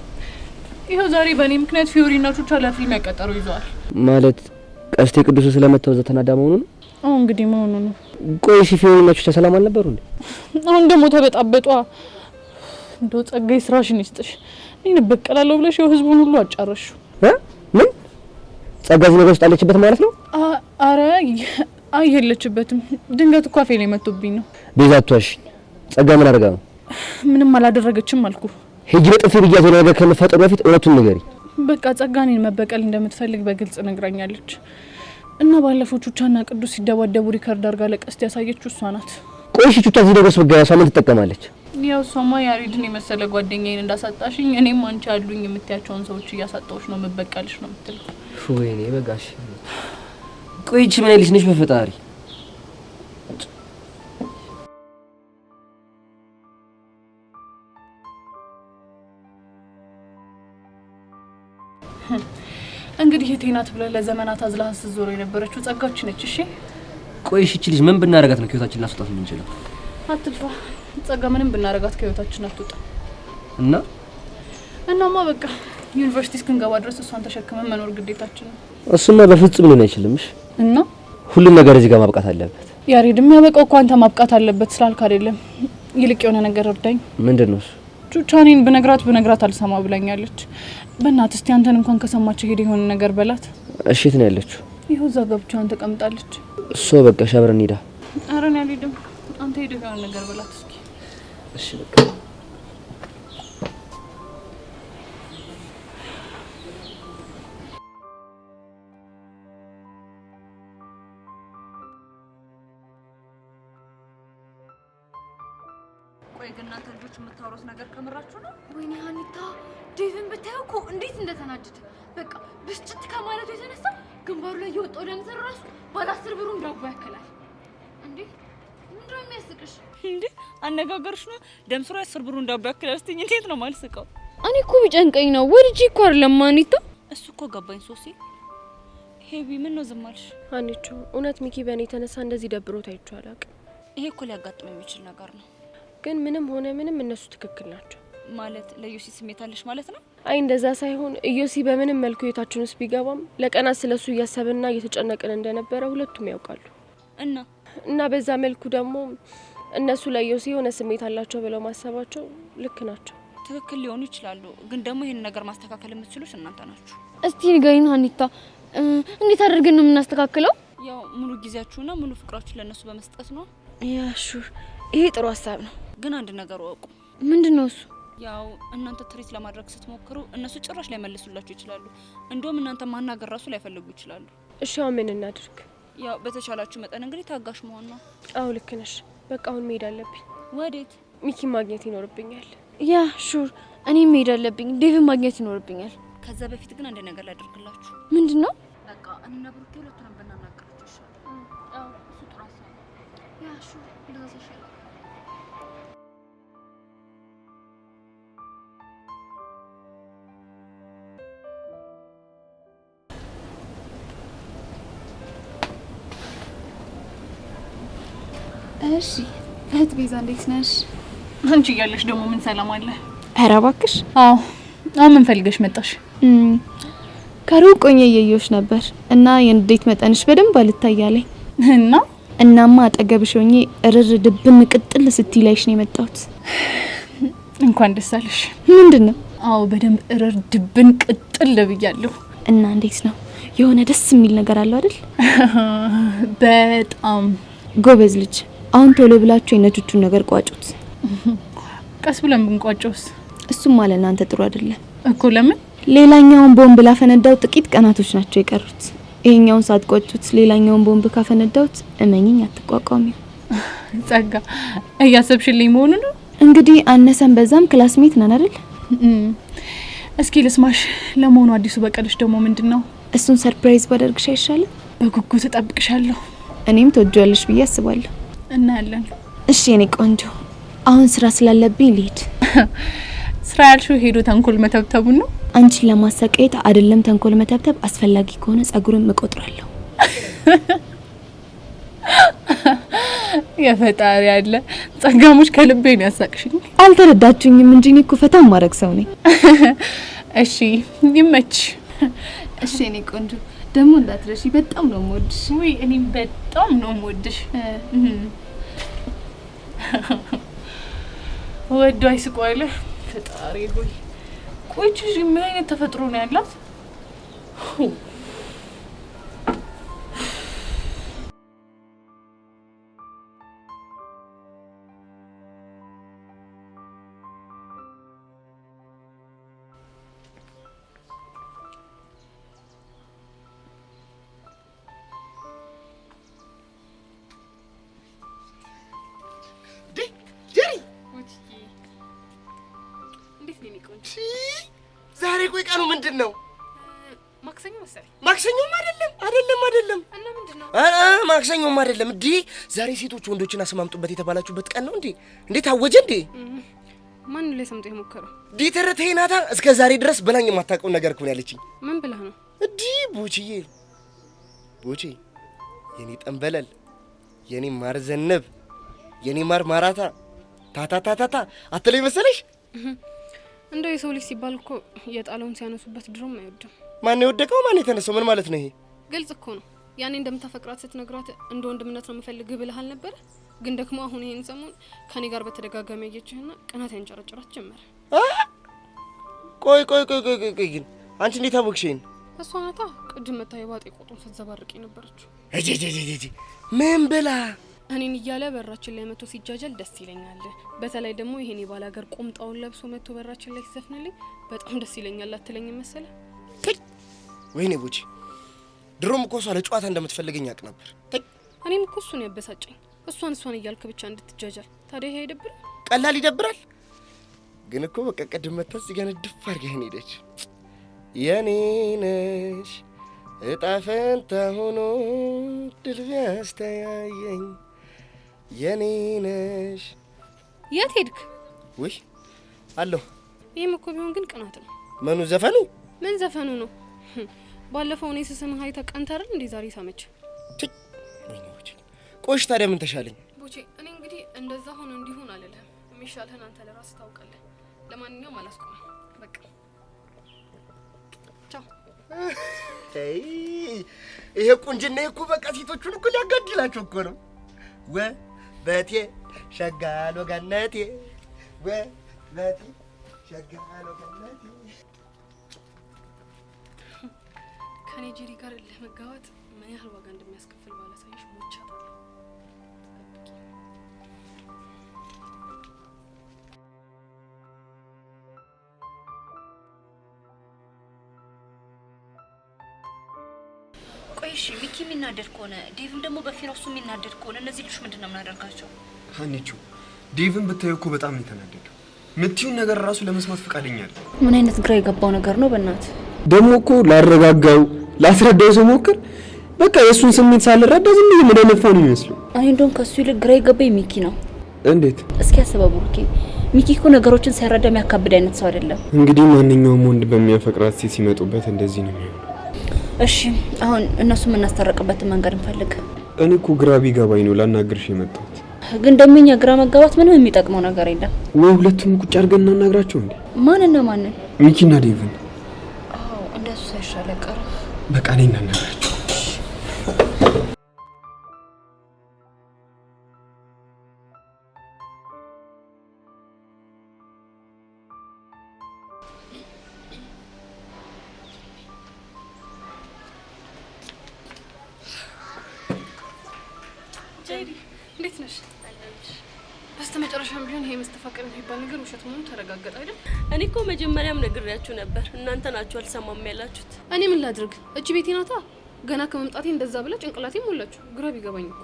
ይኸው ዛሬ በእኔ ምክንያት ፊዮሪና ቹቻ ለፊልም ያቀጠሩ ይዘዋል። ማለት ቀስቴ ቅዱስ ስለመተው ዘተናዳ መሆኑ ነው? አዎ እንግዲህ መሆኑ ነው። ቆይ እሺ ፊዮሪና ቹቻ ሰላም አልነበሩ እንዴ? አሁን ደግሞ ተበጣበጧ። እንደው ጸጋይ ስራሽን ይስጥሽ። እኔን በቀላለሁ ብለሽ ያው ህዝቡን ሁሉ አጫረሽው። ምን ጸጋይ ነገር ውስጥ አለችበት ማለት ነው? አረ የለችበትም። ድንገት እኮ አፌ ላይ መጥቶብኝ ነው። ቤዛቷሽ ጸጋ ምን አደረጋ ነው? ምንም አላደረገችም አልኩ። ሄጂ በጥፊ ብያት የሆነ ነገር ከመፈጠሩ በፊት እውነቱን ንገሪ። በቃ ጸጋ እኔን መበቀል እንደምትፈልግ በግልጽ ነግራኛለች። እና ባለፈው ቹቻና ቅዱስ ሲደባደቡ ሪከርድ አድርጋ ለቀስት ያሳየችው እሷ ናት። ቆይ እሺ ቹቻ እዚህ ደረስ በጋ እሷ ምን ትጠቀማለች? ያው እሷማ ያሬድን የመሰለ ጓደኛዬን እንዳሳጣሽኝ እኔም አንቺ አሉኝ የምትያቸውን ሰዎች እያሳጣሁሽ ነው መበቀልሽ ነው የምትለው። ወይኔ በጋሽ። ቆይ እቺ ምን ልጅ ነሽ በፈጣሪ? እንግዲህ የቴናት ብለህ ለዘመናት አዝላህ ስትዞር የነበረችው ጸጋች ነች። እሺ ቆይ እቺ ልጅ ምን ብናረጋት ነው ከህይወታችን ላስወጣት የምንችለው? አትልፋ ጸጋ፣ ምንም ብናረጋት ከህይወታችን አትወጣ። እናማ በቃ ዩኒቨርሲቲ እስክንገባ ድረስ እሷን ተሸክመን መኖር ግዴታችን ነው። እሱማ በፍጹም ሊሆን አይችልም። እሺ እና ሁሉም ነገር እዚህ ጋር ማብቃት አለበት። ያሬድ የሚያበቃው እኮ አንተ ማብቃት አለበት ስላልክ አይደለም። ይልቅ የሆነ ነገር እርዳኝ። ምንድነው እሱ? ቹቻኔን ብነግራት አልሰማ ብላኛለች። በእናትህ እስቲ አንተን እንኳን ከሰማች ሄድ የሆነ ነገር በላት። እሺ የት ነው ያለችው? ይኸው እዛ ገብቻን ተቀምጣለች። እሷ በቃ ሻብረን ሄዳ። ኧረ እኔ አልሄድም። አንተ ሄደህ የሆነ ነገር በላት እስኪ። እሺ በቃ ቆይ ግን እናንተ ልጆች የምታወሩት ነገር ከምራችሁ ነው? ወይኔ ሀኒታ ዴቭን ብታየው እኮ እንዴት እንደተናደደ በቃ ብስጭት ከማለቱ የተነሳ ግንባሩ ላይ የወጣው ደም ስር ራሱ ባለ 10 ብሩን ዳቦ ያክላል። እንዴ ምንድነው የሚያስቅሽ? እንዴ አነጋገርሽ ነው ደም ስሩ 10 ብሩን ዳቦ ያክላል ስትኝ እንዴት ነው ማልስቀው? እኔ እኮ ቢጨንቀኝ ነው ወድጄ እኮ አይደለም ሀኒታ። እሱ እኮ ገባኝ ሶሲ። ሄቢ ምን ነው ዝም አልሽ? ሀኒቾ እውነት ሚኪ በእኔ የተነሳ እንደዚህ ደብሮት አይቼው አላውቅም። ይሄ እኮ ሊያጋጥም የሚችል ነገር ነው። ግን ምንም ሆነ ምንም እነሱ ትክክል ናቸው። ማለት ለዮሲ ስሜት አለሽ ማለት ነው? አይ እንደዛ ሳይሆን ኢዮሲ በምንም መልኩ የታችን ውስጥ ቢገባም ለቀናት ስለሱ እያሰብንና እየተጨነቅን እንደነበረ ሁለቱም ያውቃሉ። እና በዛ መልኩ ደግሞ እነሱ ለኢዮሲ የሆነ ስሜት አላቸው ብለው ማሰባቸው ልክ ናቸው። ትክክል ሊሆኑ ይችላሉ። ግን ደግሞ ይሄን ነገር ማስተካከል የምትችሉት እናንተ ናችሁ። እስቲ ንገሪን ሀኒታ፣ እንዴት አድርገን ነው የምናስተካክለው? ያው ሙሉ ጊዜያችሁና ሙሉ ፍቅራችሁ ለነሱ በመስጠት ነው። ያሹ ይሄ ጥሩ ሀሳብ ነው። ግን አንድ ነገር ወቁ። ምንድነው እሱ? ያው እናንተ ትሪት ለማድረግ ስትሞክሩ እነሱ ጭራሽ ላይ መልሱላችሁ ይችላሉ። እንደውም እናንተ ማናገር ራሱ ላይፈልጉ ይችላሉ። እሺ አሁን ምን እናድርግ? ያው በተቻላችሁ መጠን እንግዲህ ታጋሽ መሆን ነው። አው ልክ ነሽ። በቃ አሁን መሄድ አለብኝ። ወዴት? ሚኪ ማግኘት ይኖርብኛል። ያ ሹር እኔም መሄድ አለብኝ። ዴቭን ማግኘት ይኖርብኛል። ከዛ በፊት ግን አንድ ነገር ላደርግላችሁ። ምንድነው? በቃ እነ ብሩኬ ሁለቱንም ብናናገራችሁ ይሻላል። አው እሱ ጥሩ ሀሳብ ነው። ያ ሹር እንደዛ ይሻላል። እሺ እህት ቤዛ እንዴት ነሽ? አንቺ እያለሽ ደግሞ ምን ሰላም አለ? ኧረ እባክሽ። አዎ አሁን ምን ፈልገሽ መጣሽ? ከሩቅ ሆኜ እያየሁሽ ነበር እና የንዴት መጠንሽ በደንብ አልታያለኝ እና እናማ አጠገብሽ ሆኜ እርር ድብን ቅጥል ስትይ ላይሽ ነው የመጣሁት። እንኳን ደስ አለሽ። ምንድነው? አዎ በደንብ እርር ድብን ቅጥል ብያለሁ። እና እንዴት ነው? የሆነ ደስ የሚል ነገር አለው አይደል? በጣም ጎበዝ ልጅ። አሁን ቶሎ ብላችሁ የነቹቹን ነገር ቋጩት። ቀስ ብለን ብንቋጨውስ? እሱም ማለት እናንተ ጥሩ አይደለም እኮ። ለምን? ሌላኛውን ቦምብ ላፈነዳው ጥቂት ቀናቶች ናቸው የቀሩት። ይሄኛውን ሳትቆጩት ሌላኛውን ቦምብ ካፈነዳውት እመኚኝ አትቋቋሚው። ጸጋ እያሰብሽልኝ መሆኑ ነው? እንግዲህ አነሰን በዛም ክላስሜት ነን አይደል? እስኪ ልስማሽ። ለመሆኑ አዲሱ በቀልሽ ደግሞ ምንድነው? እሱን ሰርፕራይዝ ባደርግሽ አይሻልም? በጉጉት እጠብቅሻለሁ። እኔም ትወጂዋለሽ ብዬ አስባለሁ። እናያለን። እሺ የኔ ቆንጆ፣ አሁን ስራ ስላለብኝ ልሂድ። ስራ ያልሽው ሄዶ ተንኮል መተብተቡን ነው? አንቺን ለማሰቃየት አይደለም ተንኮል መተብተብ፣ አስፈላጊ ከሆነ ጸጉርን እቆጥራለሁ። የፈጣሪ ያለ ጸጋሙሽ ከልቤ ነው ያሳቅሽኝ። አልተረዳችሁኝም እንጂ እኔ እኮ ፈታ ማረግ ሰው ነኝ። እሺ ይመች። እሺ የኔ ቆንጆ፣ ደግሞ እንዳትረሺ፣ በጣም ነው የምወድሽ። ወይ እኔም በጣም ነው የምወድሽ። ወዶ አይስቋለ ፈጣሪ ሆይ። ቆይቺ ምን አይነት ተፈጥሮ ነው ያላት? ዛሬ ቆይ ቀኑ ምንድነው? ማክሰኞ መሰለኝ። ማክሰኞም አይደለም። እና ምንድነው? ማክሰኞም አይደለም እንዴ? ዛሬ ሴቶች ወንዶችን አስማምጡበት የተባላችሁበት ቀን ነው እንዴ? እንዴ ታወጀ እንዴ? ማን ላይ ሰምቶ የሞከረው? ዲተረተይ ናታ። እስከ ዛሬ ድረስ በላኝ የማታውቀው ነገር እኮ ነው ያለችኝ። ምን ብለህ ነው? እንዴ ቦቼ የኔ ጠንበለል፣ የኔ ማር ዘነብ፣ የኔ ማር ማራታ ታታታታታ አትለኝ መሰለሽ? እንደው የሰው ልጅ ሲባል እኮ የጣለውን ሲያነሱበት ድሮም አይወድም። ማን የወደቀው ማን የተነሳው? ምን ማለት ነው ይሄ? ግልጽ እኮ ነው። ያኔ እንደምታፈቅራት ስትነግራት እንደ ወንድምነት ነው የምፈልግህ ብለሃል ነበር። ግን ደግሞ አሁን ይሄን ሰሞን ከኔ ጋር በተደጋጋሚ ያየችህና ቅናት ያንጨረጨራት ጀመረ። ቆይ ግን አንቺ እንዴት አወቅሽኝ? እሷ ናታ ቅድም መታ የባጤ ቆጡን ስትዘባርቅ የነበረችው። ምን ብላ? እኔን እያለ በራችን ላይ መጥቶ ሲጃጃል ደስ ይለኛል። በተለይ ደግሞ ይሄን የባላገር ቁምጣውን ለብሶ መጥቶ በራችን ላይ ሲዘፍንልኝ በጣም ደስ ይለኛል። አትለኝ መሰለ? ወይኔ ቦቼ፣ ድሮም እኮ እሷ ለጨዋታ እንደምትፈልገኝ ያውቅ ነበር። እኔም እኮ እሱን ያበሳጨኝ እሷን እያልክ ብቻ እንድትጃጃል። ታዲያ ይሄ አይደብርም? ቀላል ይደብራል። ግን እኮ በቃ ቅድም መታ እዚህ ጋር ድፍ አድርገኸኝ ሄደች። የኔ ነሽ እጣ ፈንታ ሆኖ ድል ቢያስተያየኝ የኔ ነሽ። የት ሄድክ? ውይ አለሁ። ይሄም እኮ ቢሆን ግን ቅናት ነው። ምኑ ዘፈኑ? ምን ዘፈኑ ነው? ባለፈው እኔ ስስምህ አይተህ ቀንተህ አይደል እንዴ ዛሬ ሳመች? ቆሽ ታዲያ ምን ተሻለኝ? ቦቼ እኔ እንግዲህ እንደዛ ሆነ እንዲሆን አልልህም። የሚሻልህን አንተ ለራስህ ታውቃለህ። ለማንኛውም አላስቆምም። በቃ ቻው። ይሄ ቁንጅና እኮ በቃ ሴቶቹን እኮ ሊያጋድላቸው እኮ ነው። በቴ ሸጋሎ ገነቴ በቴ ሸጋሎ ገነቴ። ከኔ ጄሪ ጋር ለመጋባት ምን ያህል ዋጋ እንደሚያስከፍል ባላሳይሽ ሞቻታለሁ። ቆይሽ ሚኪ የሚናደድ ከሆነ ዴቭም ደግሞ በፊራሱ የሚናደድ ከሆነ እነዚህ ልጆች ምንድነው የምናደርጋቸው? ሀኒቹ ዴቭን ብታዩ እኮ በጣም ነው የተናደደው። ምትዩን ነገር ራሱ ለመስማት ፈቃደኛ አይደል። ምን አይነት ግራ የገባው ነገር ነው? በእናት ደግሞ እኮ ላረጋጋው ላስረዳው ስሞክር በቃ የእሱን ስሜት ሳልረዳ ዝም ብዬ መደነፋው ነው የሚመስለው። እኔ እንደውም ከሱ ይልቅ ግራ የገባኝ ሚኪ ነው። እንዴት? እስኪ አስበው ብሩኬ፣ ሚኪ እኮ ነገሮችን ሳይረዳ የሚያካብድ አይነት ሰው አይደለም። እንግዲህ ማንኛውም ወንድ በሚያፈቅራት ሴት ሲመጡበት እንደዚህ ነው የሚሆነው። እሺ አሁን እነሱ የምናስታረቅበትን መንገድ እንፈልግ። እኔ እኮ ግራ ቢገባኝ ነው ላናግርሽ የመጣሁት። ግን ደምኛ ግራ መጋባት ምንም የሚጠቅመው ነገር የለም። ወይ ሁለቱም ቁጭ አድርገን እናናግራቸው እንዴ? ማንና ማንን? ሚኪና ዴቭን። አዎ እንደሱ ሳይሻል ቀረ። በቃ እኔ እናናግራቸው። ጄሪ እንዴት ነሽ? በስተመጨረሻም ቢሆን ይሄ መስተፋቀር የሚባል ነገር ውሸት መሆኑ ተረጋገጠ አይደል? እኔ እኮ መጀመሪያም ነግሬያችሁ ነበር፣ እናንተ ናችሁ አልሰማም ያላችሁት። እኔ ምን ላድርግ? እጅ ቤቴ ናታ። ገና ከመምጣቴ እንደዛ ብላ ጭንቅላቴ ሞላችሁ። ግራ ቢገባኝ እኮ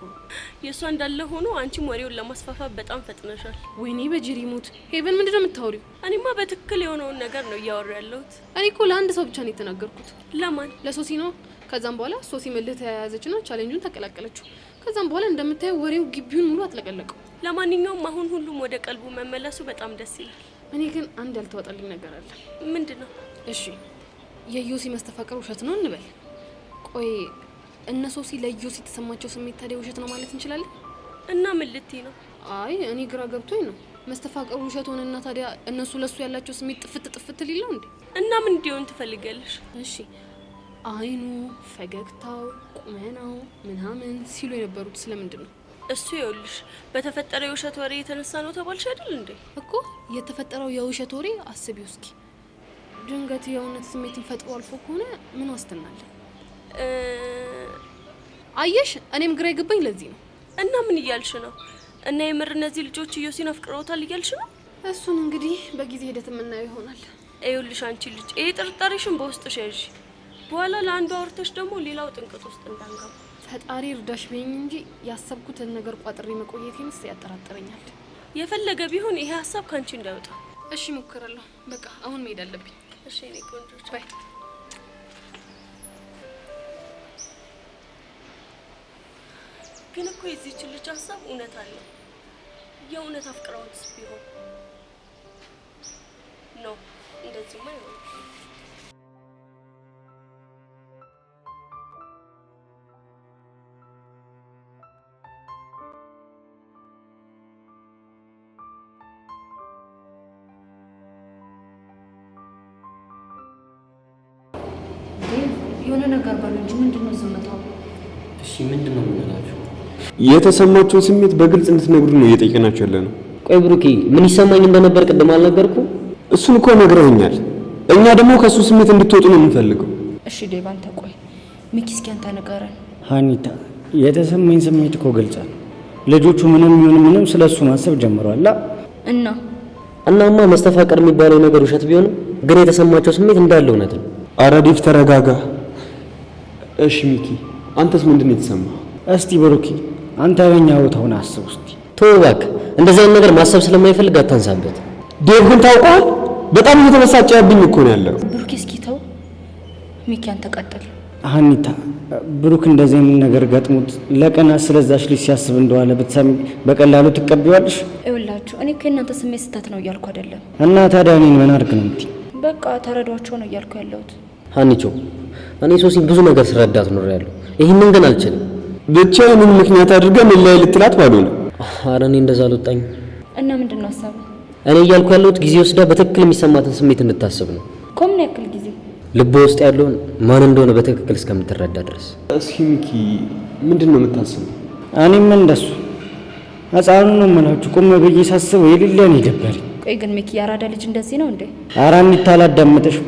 የእሷ እንዳለ ሆኖ አንቺም ወሬውን ለማስፋፋት በጣም ፈጥነሻል። ወይኔ በጄሪ ሙት። ሄቨን ምንድን ነው የምታወሪው? እኔማ በትክክል የሆነውን ነገር ነው እያወራ ያለሁት። እኔ እኮ ለአንድ ሰው ብቻ ነው የተናገርኩት። ለማን? ለሶሲ ነው። ከዛም በኋላ ሶሲ መልህ ተያያዘችና ቻሌንጁን ተቀላቀለችው። ከዛም በኋላ እንደምታየው ወሬው ግቢውን ሙሉ አጥለቀለቀው። ለማንኛውም አሁን ሁሉም ወደ ቀልቡ መመለሱ በጣም ደስ ይላል። እኔ ግን አንድ ያልተዋጠልኝ ነገር አለ። ምንድነው? እሺ የዮሲ መስተፋቀር ውሸት ነው እንበል። ቆይ እነ ሶሲ ለዮሲ የተሰማቸው ስሜት ታዲያ ውሸት ነው ማለት እንችላለን? እና ምን ልትይ ነው? አይ እኔ ግራ ገብቶኝ ነው። መስተፋቀሩ ውሸት ሆነና ታዲያ እነሱ ለሱ ያላቸው ስሜት ጥፍት ሊለው እንዴ? እና ምን እንዲሆን ትፈልጋለሽ? እሺ አይኑ፣ ፈገግታው፣ ቁመናው ምናምን ሲሉ የነበሩት ስለምንድን ነው? እሱ ይኸውልሽ በተፈጠረው የውሸት ወሬ የተነሳ ነው ተባልሽ አይደል እንዴ? እኮ የተፈጠረው የውሸት ወሬ አስቢው እስኪ። ድንገት የእውነት ስሜትን ፈጥሮ አልፎ ከሆነ ምን ዋስትና አለ? አየሽ እኔም ግራ የገባኝ ለዚህ ነው። እና ምን እያልሽ ነው? እና የምር እነዚህ ልጆች ዮሲን አፍቅረውታል እያልሽ ነው? እሱን እንግዲህ በጊዜ ሂደት የምናየው ይሆናል። ይኸውልሽ አንቺ ልጅ ይሄ ጥርጣሬሽን በውስጥሽ ያዥ። በኋላ ለአንዱ አውርተሽ ደግሞ ሌላው ጥንቅጥ ውስጥ እንዳንገባ። ፈጣሪ እርዳሽ በይኝ እንጂ ያሰብኩትን ነገር ቋጥሬ መቆየቴንስ ያጠራጥረኛል። የፈለገ ቢሆን ይሄ ሀሳብ ካንቺ እንዳይወጣ። እሺ ሞክራለሁ። በቃ አሁን መሄድ አለብኝ። እሺ እኔ ቆንጆ ባይ። ግን እኮ የዚህች ልጅ ሀሳብ እውነት አለው። የእውነት አፍቅረውትስ ቢሆን ነው እንደዚህማ ይሆናል። የሆነ ነገር በሉ እንጂ ምንድነው ዝምታው? እሺ ምንድነው የምንላችሁ? የተሰማችሁን ስሜት በግልጽ እንድትነግሩ ነው እየጠየቅናችሁ ያለ ነው። ቆይ ብሩኬ ምን ይሰማኝ እንደነበር ቅድም አልነገርኩ? እሱን እኮ ነግረውኛል። እኛ ደግሞ ከሱ ስሜት እንድትወጡ ነው የምንፈልገው። እሺ ዴቭ አንተ ቆይ ሚኪ እስኪ አንተ ንገረን። ሀኒታ የተሰማኝ ስሜት እኮ ገልጻ ነው። ልጆቹ ምንም ይሁን ምንም ስለሱ ማሰብ ጀምረዋል። እናማ መስተፋቀር የሚባለው ነገር ውሸት ቢሆንም ግን የተሰማቸው ስሜት እንዳለ እውነት ነው። ኧረ ዴቭ ተረጋጋ። እሺ ሚኪ አንተስ ምንድነው የተሰማ? እስቲ ብሩኬ አንተ በእኛ ቦታውን አስብ እስቲ። ተው እባክህ እንደዚህ አይነት ነገር ማሰብ ስለማይፈልግ አታንሳበት። ዴቭ ግን ታውቀዋል በጣም እየተበሳጨብኝ እኮ ነው ያለው። ብሩኬ እስኪ ተው። ሚኪ አንተ ቀጥል። ሀኒታ ብሩክ እንደዚህ አይነት ነገር ገጥሞት ለቀናት ስለዛች ልጅ ሲያስብ እንደዋለ ብትሰሚ በቀላሉ ትቀበያለሽ? ይኸውላችሁ እኔ ከእናንተ ስሜት ስህተት ነው እያልኩ አይደለም። እና ታዲያ እኔን ምን አድርግ ነው የምትይኝ? በቃ ተረዷቸው ነው እያልኩ ያለሁት። ሀኒቾ እኔ ሶሲን ብዙ ነገር ስረዳት ኖሬያለሁ። ይሄንን ግን አልችልም። ብቻ ምን ምክንያት አድርገን ላይ ልትላት ባልሆነ። ኧረ እኔ እንደዛ አልወጣኝ። እና ምንድነው ሀሳብ? እኔ እያልኩ ያለሁት ጊዜ ወስዳ በትክክል የሚሰማትን ስሜት እንድታስብ ነው። ከምን ያክል ጊዜ? ልብ ውስጥ ያለውን ማን እንደሆነ በትክክል እስከምትረዳ ድረስ። እስኪ ሚኪ ምንድነው የምታስበው? እኔም እንደሱ ህፃኑ ነው የምላችሁ። ቆም ብዬ ሳስበው የሌለን ይደበረኝ። ቆይ ግን ሚኪ የአራዳ ልጅ እንደዚህ ነው እንዴ? ኧረ ሀኒታ አላዳምጥሽም።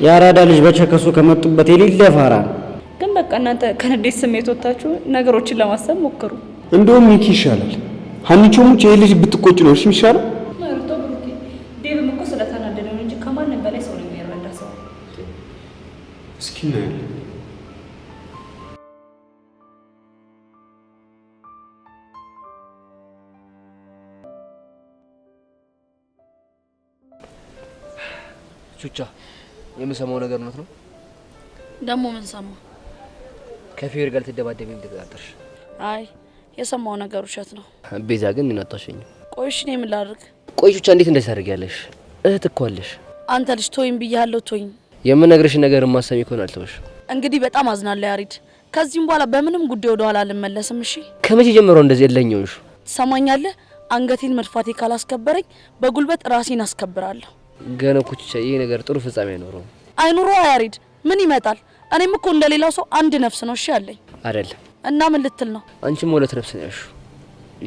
የአራዳ ልጅ በቸከሱ ከመጡበት የሌለ ፋራ ነው። ግን በቃ እናንተ ከንዴት ስሜት ወጣችሁ ነገሮችን ለማሰብ ሞክሩ። እንደውም ሚኪ ይሻላል። ሀኒቾ ሙች ይሄ ልጅ ብትቆጭ ነው እሺ የሚሻለው። ማርቶ ብሩኬ ዴቭም እኮ ስለተናደደ ነው እንጂ ከማንም በላይ ሰው ነው የሚረዳ ሰው። እስኪ እናያለን። ቹቻ የምሰማው ነገር እውነት ነው? ደግሞ ምን ሰማ? ከፌር ጋር ልትደባደብ ተጠራጠርሽ? አይ የሰማው ነገር ውሸት ነው። ቤዛ ግን ምን አታሸኝ? ቆይ እሺ እኔ ምን ላድርግ? ቆይ ቹቻ እንዴት እንደዚህ ታደርጊያለሽ? እህት እኮ አለሽ። አንተ ልጅ ቶይም ብያለሁ ቶይም። የምነግርሽ ነገር ማሰሚ ከሆነ አልተውሽ። እንግዲህ በጣም አዝናለሁ ያሪድ። ከዚህም በኋላ በምንም ጉዳይ ወደ ኋላ አልመለስም። እሺ ከመቼ ጀምሮ እንደዚህ የለኝውሽ? ትሰማኛለህ? አንገቴን መድፋቴ ካላስከበረኝ በጉልበት ራሴን አስከብራለሁ። ገና ኩቻ ይሄ ነገር ጥሩ ፍጻሜ አይኖረው። አይኑሮ ያሬድ ምን ይመጣል? እኔም እኮ እንደሌላው ሰው አንድ ነፍስ ነው እሺ ያለኝ አይደለም። እና ምን ልትል ነው? አንቺም ሁለት ነፍስ ነው ያልሽው፣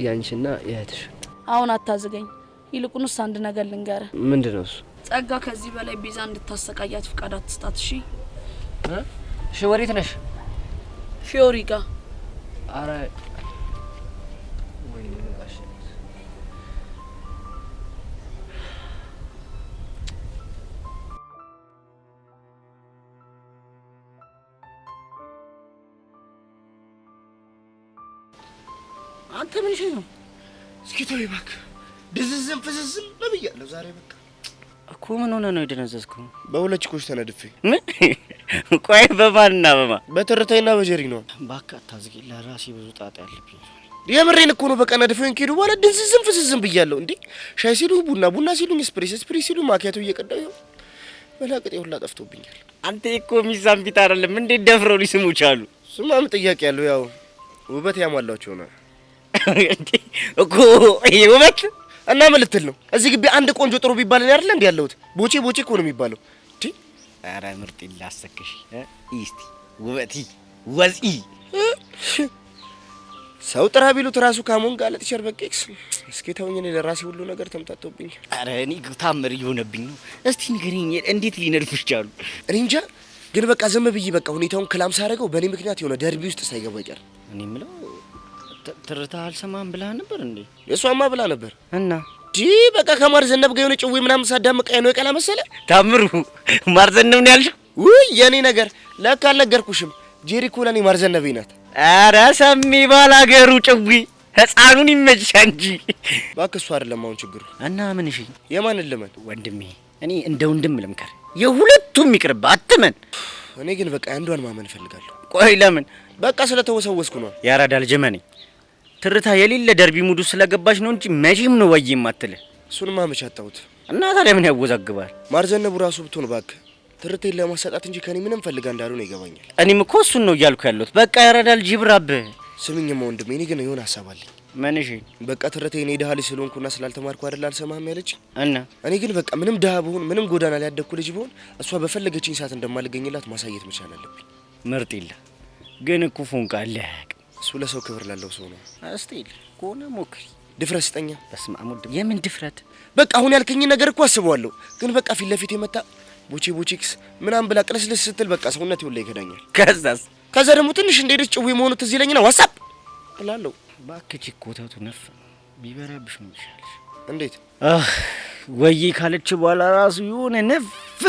ያንቺና የእህትሽ። አሁን አታዝገኝ። ይልቁንስ አንድ ነገር ልንገርህ። ምንድነው እሱ? ጸጋ ከዚህ በላይ ቤዛ እንድታሰቃያት ፍቃድ አትስጣት እሺ? እሺ ወዴት ነሽ? ፊዮሪ ጋር። አረ አንተ ምን ሸይ ነው? እስኪ ተወኝ እባክህ። ድዝዝም ፍዝዝም ብያለሁ ዛሬ በቃ እኮ። ምን ሆነ ነው የደነዘዝከው? በሁለት ችኮች ተነድፌ። ምን? ቆይ በማንና በማ? በትርታይና በጀሪ ነው። እባክህ አታዝጊ፣ ለራሴ ብዙ ጣጣ ያለብኝ። የምሬን እኮ ነው። በቃ ነድፈኝ ከሄዱ በኋላ ድዝዝም ፍዝዝም ብያለሁ። እንዴ ሻይ ሲሉ ቡና፣ ቡና ሲሉኝ ስፕሬስ ሲሉ ማኪያቶ እየቀዳሁ በላቅጤ ሁላ ጠፍቶብኛል። አንተ እኮ ሚዛን ቢት አይደለም እንዴት ደፍረው ሊስሙ ቻሉ? ስማም ጥያቄ ያለው ያው ውበት ያሟላቸው ነው እኮ ይሄ ውበት እና ምን ልትል ነው? እዚህ ግቢ አንድ ቆንጆ ጥሩ ቢባል ነው አይደል እንዴ ያለሁት? ቦቼ እኮ ነው የሚባለው። እንዴ ኧረ ምርጥ ይላሰከሽ እስቲ ውበቲ ወዚ ሰው ጥራ ቢሉት ራሱ ካሞን ጋር ለጥቸር በቄክስ እስኪ ተውኝ። እኔ ለራሴ ሁሉ ነገር ተምታቶብኝ። ኧረ እኔ ታምር እየሆነብኝ ነው። እስቲ ንገሪኝ እንዴት ሊነድፍሽ ቻሉ? እኔ እንጃ ግን በቃ ዝም ብዬ በቃ ሁኔታውን ክላም ሳደርገው በእኔ ምክንያት የሆነ ደርቢ ውስጥ ሳይገባ ይቀር። እኔ የምለው ትርታ አልሰማም ብላ ነበር እንዴ? የሷማ ብላ ነበር እና በቃ ከማር ዘነብ ጋር የሆነ ጭዌ ምናምን ሳዳምቅ ነው የቀላ መሰለ። ታምሩ ማር ዘነብ ነው ያልሽው? ውይ የኔ ነገር ለካ አልነገርኩሽም። ጄሪ እኮ ለኔ ማር ዘነብ ናት። ኧረ ሰሚ ባላገሩ ጭዊ ህፃኑን ይመችሻ እንጂ እባክህ እሱ አይደለም አሁን ችግሩ። እና ምን እሺ የማንን ልመን? ወንድሜ እኔ እንደ ወንድም ልምከር፣ የሁለቱም ይቅርብ አትመን። እኔ ግን በቃ አንዷን ማመን እፈልጋለሁ። ቆይ ለምን? በቃ ስለተወሰወስኩ ነው። ያራዳል ጀመኔ ትርታ የሌለ ደርቢ ሙዱ ስለገባሽ ነው እንጂ መቼም ነው ወይ የማትል። እሱንማ መች አጣሁት። እና ታዲያ ምን ያወዛግባል? ማር ዘነቡ ራሱ ብትሆን እባክህ ትርቴን ለማሰጣት እንጂ ከኔ ምንም ፈልጋ እንዳልሆነ ይገባኛል። እኔም እኮ እሱን ነው እያልኩ ያለሁት። በቃ ያራዳል ጅብራብ። ስምኝማ ወንድሜ እኔ ግን የሆነ ሀሳብ አለኝ። ምን እሺ? በቃ ትርቴ እኔ ድሀ ልጅ ስለሆንኩና ስላልተማርኩ አይደል አልሰማህም ያለች እና እኔ ግን በቃ ምንም ድሀ ብሆን ምንም ጎዳና ላይ ያደግኩ ልጅ ብሆን እሷ በፈለገችኝ ሰዓት እንደማልገኝላት ማሳየት መቻል አለብኝ። ምርጥ ይላ ግን እኮ ፎንቃ አለህ። እሱ ለሰው ክብር ላለው ሰው ነው። አስቴል ኮነ ሞክሪ። ድፍረት ስጠኛ። በስመ አብ ወልድ። የምን ድፍረት? በቃ አሁን ያልከኝ ነገር እኮ አስበዋለሁ፣ ግን በቃ ፊት ለፊት የመጣ ቦቼክስ ምናምን ብላ ቅለስልስ ስትል በቃ ሰውነት ይወላ ይከዳኛል። ከዛ ደግሞ ትንሽ እንደሄደች ጭዌ መሆኑ ትዝ ይለኝና ዋትስአፕ እላለሁ። ባክቺ ኮተቱ ነፍ ቢበራብሽ ምን ይሻልሽ? እንዴት ወይ ካለች በኋላ ራሱ የሆነ ነፍ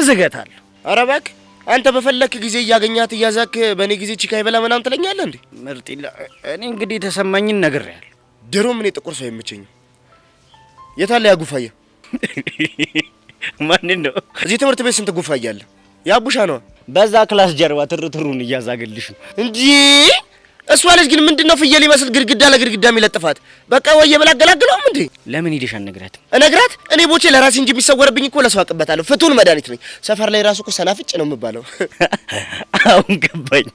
ዝገታል። ኧረ እባክህ አንተ በፈለክ ጊዜ እያገኛት እያዛክ በእኔ ጊዜ ቺካ ይበላ ምናምን ትለኛለህ እንዴ? ምርጥ ይላ እኔ እንግዲህ የተሰማኝን ነግሬያለሁ። ድሮም እኔ ጥቁር ሰው አይመቸኝም። የታለ ያ ጉፋያ? ማን ነው? እዚህ ትምህርት ቤት ስንት ጉፋያ አለ? ያቡሻ ነው። በዛ ክላስ ጀርባ ትርትሩን እያዛገልሽ እንጂ እሷ ልጅ ግን ምንድነው ፍየል ይመስል ግድግዳ ለግድግዳ የሚለጥፋት? በቃ ወየ ብላ አገላግለውም እንዴ? ለምን ሄደሽ አልነግራትም? እነግራት? እኔ ቦቼ ለራሴ እንጂ የሚሰወርብኝ እኮ ለሰው አቅበታለሁ። ፍቱን መድኃኒት ነኝ። ሰፈር ላይ ራሱ እኮ ሰናፍጭ ነው የምባለው። አሁን ገባኝ።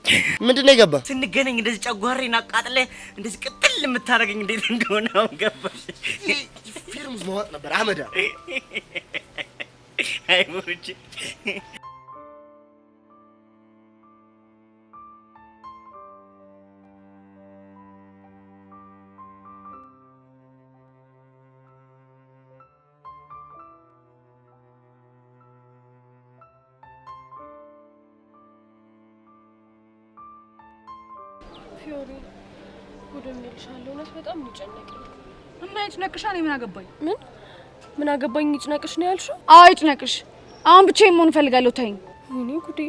ምንድነው የገባ? ስንገናኝ እንደዚህ ጨጓሬን አቃጥለ እንደዚህ ቅጥል የምታረገኝ እንዴት እንደሆነ አሁን ገባሽ። ፊልም ማወቅ ነበር አመዳ። አይ ቦቼ ፊዮሪ ጉድም ልልሻለሁ። እውነት በጣም ይጨነቀኝ እና ይጭነቅሻ። እኔ ምን አገባኝ? ምን አገባኝ? ይጭነቅሽ ነው ያልሽው? አዎ ይጭነቅሽ። አሁን ብቻዬን መሆን እፈልጋለሁ። ተይኝ። እኔ ጉዴ።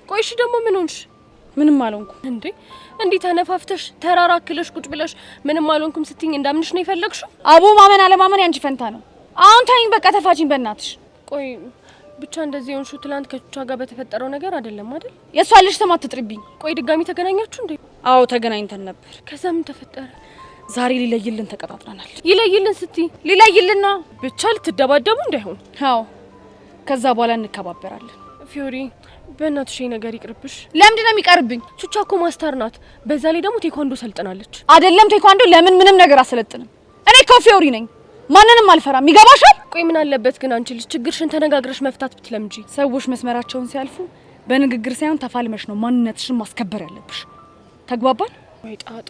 ቆይሽ ደግሞ ምን ሆንሽ? ምንም አልሆንኩም። እንዴ እንዴ ተነፋፍተሽ ተራራክለሽ ቁጭ ብለሽ ምንም አልሆንኩም ስትይኝ እንዳምንሽ ነው የፈለግሽው? አቦ ማመን አለማመን ያንቺ ፈንታ ነው። አሁን ተይኝ በቃ ተፋቺኝ በእናትሽ። ቆይ ብቻ እንደዚህ የሆንሽው ትላንት ከቹቻ ጋር በተፈጠረው ነገር አይደለም አይደል? የሷ ልጅ ስም አትጥሪብኝ። ቆይ ድጋሚ ተገናኛችሁ እንዴ? አዎ ተገናኝተን ነበር። ከዛ ምን ተፈጠረ? ዛሬ ሊለይልን ተቀጣጥረናል። ይለይልን ስትይ? ሊለይልና ብቻ ልትደባደቡ እንዳይሆን። አዎ ከዛ በኋላ እንከባበራለን። ፊዮሪ በእናትሽ ነገር ይቅርብሽ። ለምንድን ነው የሚቀርብኝ? ቹቻ እኮ ማስተር ናት። በዛ ላይ ደግሞ ቴኳንዶ ሰልጥናለች። አይደለም ቴኳንዶ ለምን ምንም ነገር አሰለጥንም። እኔ ፊዮሪ ነኝ። ማንንም አልፈራም። ይገባሻል? ቆይ ምን አለበት ግን አንቺ ልጅ ችግርሽን ተነጋግረሽ መፍታት ብትለምጂ? ሰዎች መስመራቸውን ሲያልፉ በንግግር ሳይሆን ተፋልመሽ ነው ማንነትሽን ማስከበር ያለብሽ። ተግባባን? ወይ ጣጣ።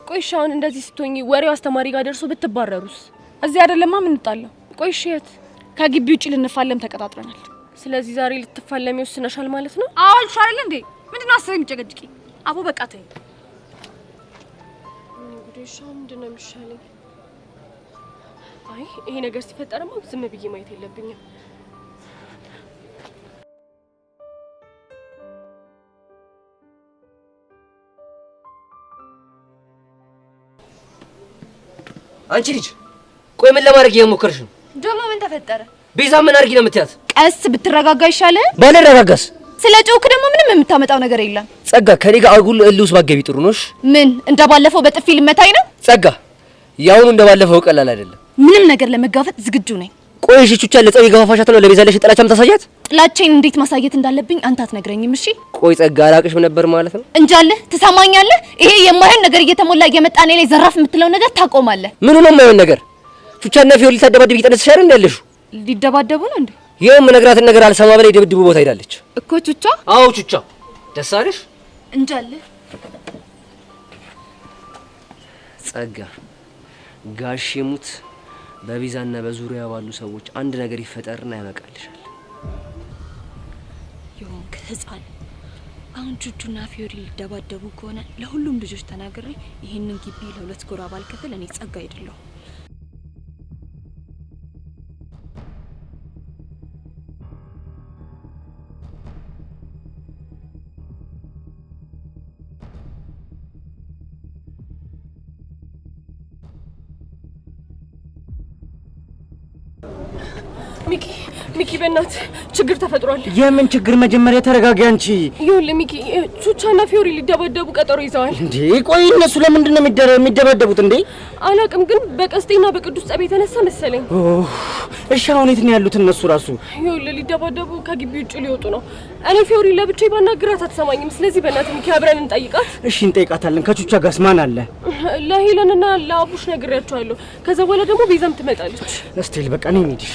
ቆይ ሻውን እንደዚህ ስትሆኚ ወሬው አስተማሪ ጋር ደርሶ ብትባረሩስ? እዚህ አይደለማ የምንጣለው። ቆይ እሺ የት? ከግቢ ውጪ ልንፋለም ተቀጣጥረናል። ስለዚህ ዛሬ ልትፋለሚ ወስነሻል ማለት ነው? አዎ አልሻል እንዴ? ምንድነው አሰብ የሚጨቀጭቂ? አቦ በቃ ተይ። እንግዲህ ሻው ምንድነው የሚሻለኝ? አይ ይሄ ነገር ሲፈጠርማ ዝም ብዬ ማየት የለብኝም። አንቺ ልጅ ቆይ ምን ለማድረግ እየሞከርሽ ነው? ደግሞ ምን ተፈጠረ? ቤዛ ምን አድርጊ ነው የምትያት? ቀስ ብትረጋጋ ይሻላል። ባልረጋጋስ? ስለ ጮክ ደግሞ ምንም የምታመጣው ነገር የለም። ጸጋ ከኔ ጋር አጉል እልውስ ባገቢ ጥሩ ነሽ። ምን እንደባለፈው በጥፊ ልመታኝ ነው? ጸጋ ያውኑ እንደባለፈው ቀላል አይደለም። ምንም ነገር ለመጋፈጥ ዝግጁ ነኝ። ቆይ እሺ ቹቻ ለጸብ የገፋፋሻት ነው ለቤዛ ለሽ ጥላቻም ታሳያት? ጥላቻዬን እንዴት ማሳየት እንዳለብኝ አንተ አትነግረኝም? እሺ ቆይ ጸጋ አላቅሽም ነበር ማለት ነው? እንጃለህ። ትሰማኛለህ? ይሄ የማይሆን ነገር እየተሞላ እየመጣ እኔ ላይ ዘራፍ የምትለው ነገር ታቆማለህ። ምኑ ነው የማይሆን ነገር? ቹቻና ፊዮሪ ልታደባድብ እየጠነሰሽ አይደል እንዳለሽ? ሊደባደቡ ነው እንዴ? ይሄም ነግራትን ነገር አልሰማ በላይ ደብድቡ ቦታ ሄዳለች እኮ ቹቻ። አዎ ቹቻ ደስ አለሽ? እንጃለህ። ጸጋ ጋሽ ሙት በቤዛና በዙሪያ ባሉ ሰዎች አንድ ነገር ይፈጠርና ያበቃልሻል። የሆንክ ህፃን አሁን ቹቹና ፊዮሪ ሊደባደቡ ከሆነ ለሁሉም ልጆች ተናግሬ ይሄንን ግቢ ለሁለት ጎራ ባልከፍል እኔ ጸጋ አይደለሁ። ሚኪ በእናት ችግር ተፈጥሯል። የምን ችግር? መጀመሪያ ተረጋጊ አንቺ። ይኸውልህ ሚኪ ቹቻና ፊዮሪ ሊደባደቡ ቀጠሮ ይዘዋል። እንዴ ቆይ እነሱ ለምንድን ነው የሚደባደቡት እንዴ? አላውቅም፣ ግን በቀስቴና በቅዱስ ጸብ የተነሳ መሰለኝ። እሺ አሁን የት ነው ያሉት እነሱ ራሱ? ይኸውልህ ሊደባደቡ ከግቢ ውጭ ሊወጡ ነው። እኔ ፊዮሪ ለብቻዬ ባናግራት አትሰማኝም። ስለዚህ በእናትህ ሚኪ አብረን እንጠይቃት። እሺ እንጠይቃታለን። ከቹቻ ጋርስ ማን አለ? ለሄለንና ለአቡሽ ነግሬያቸዋለሁ። ከዛ በኋላ ደግሞ ቤዛም ትመጣለች። እስቴል በቃ ነኝ እንሂድሽ።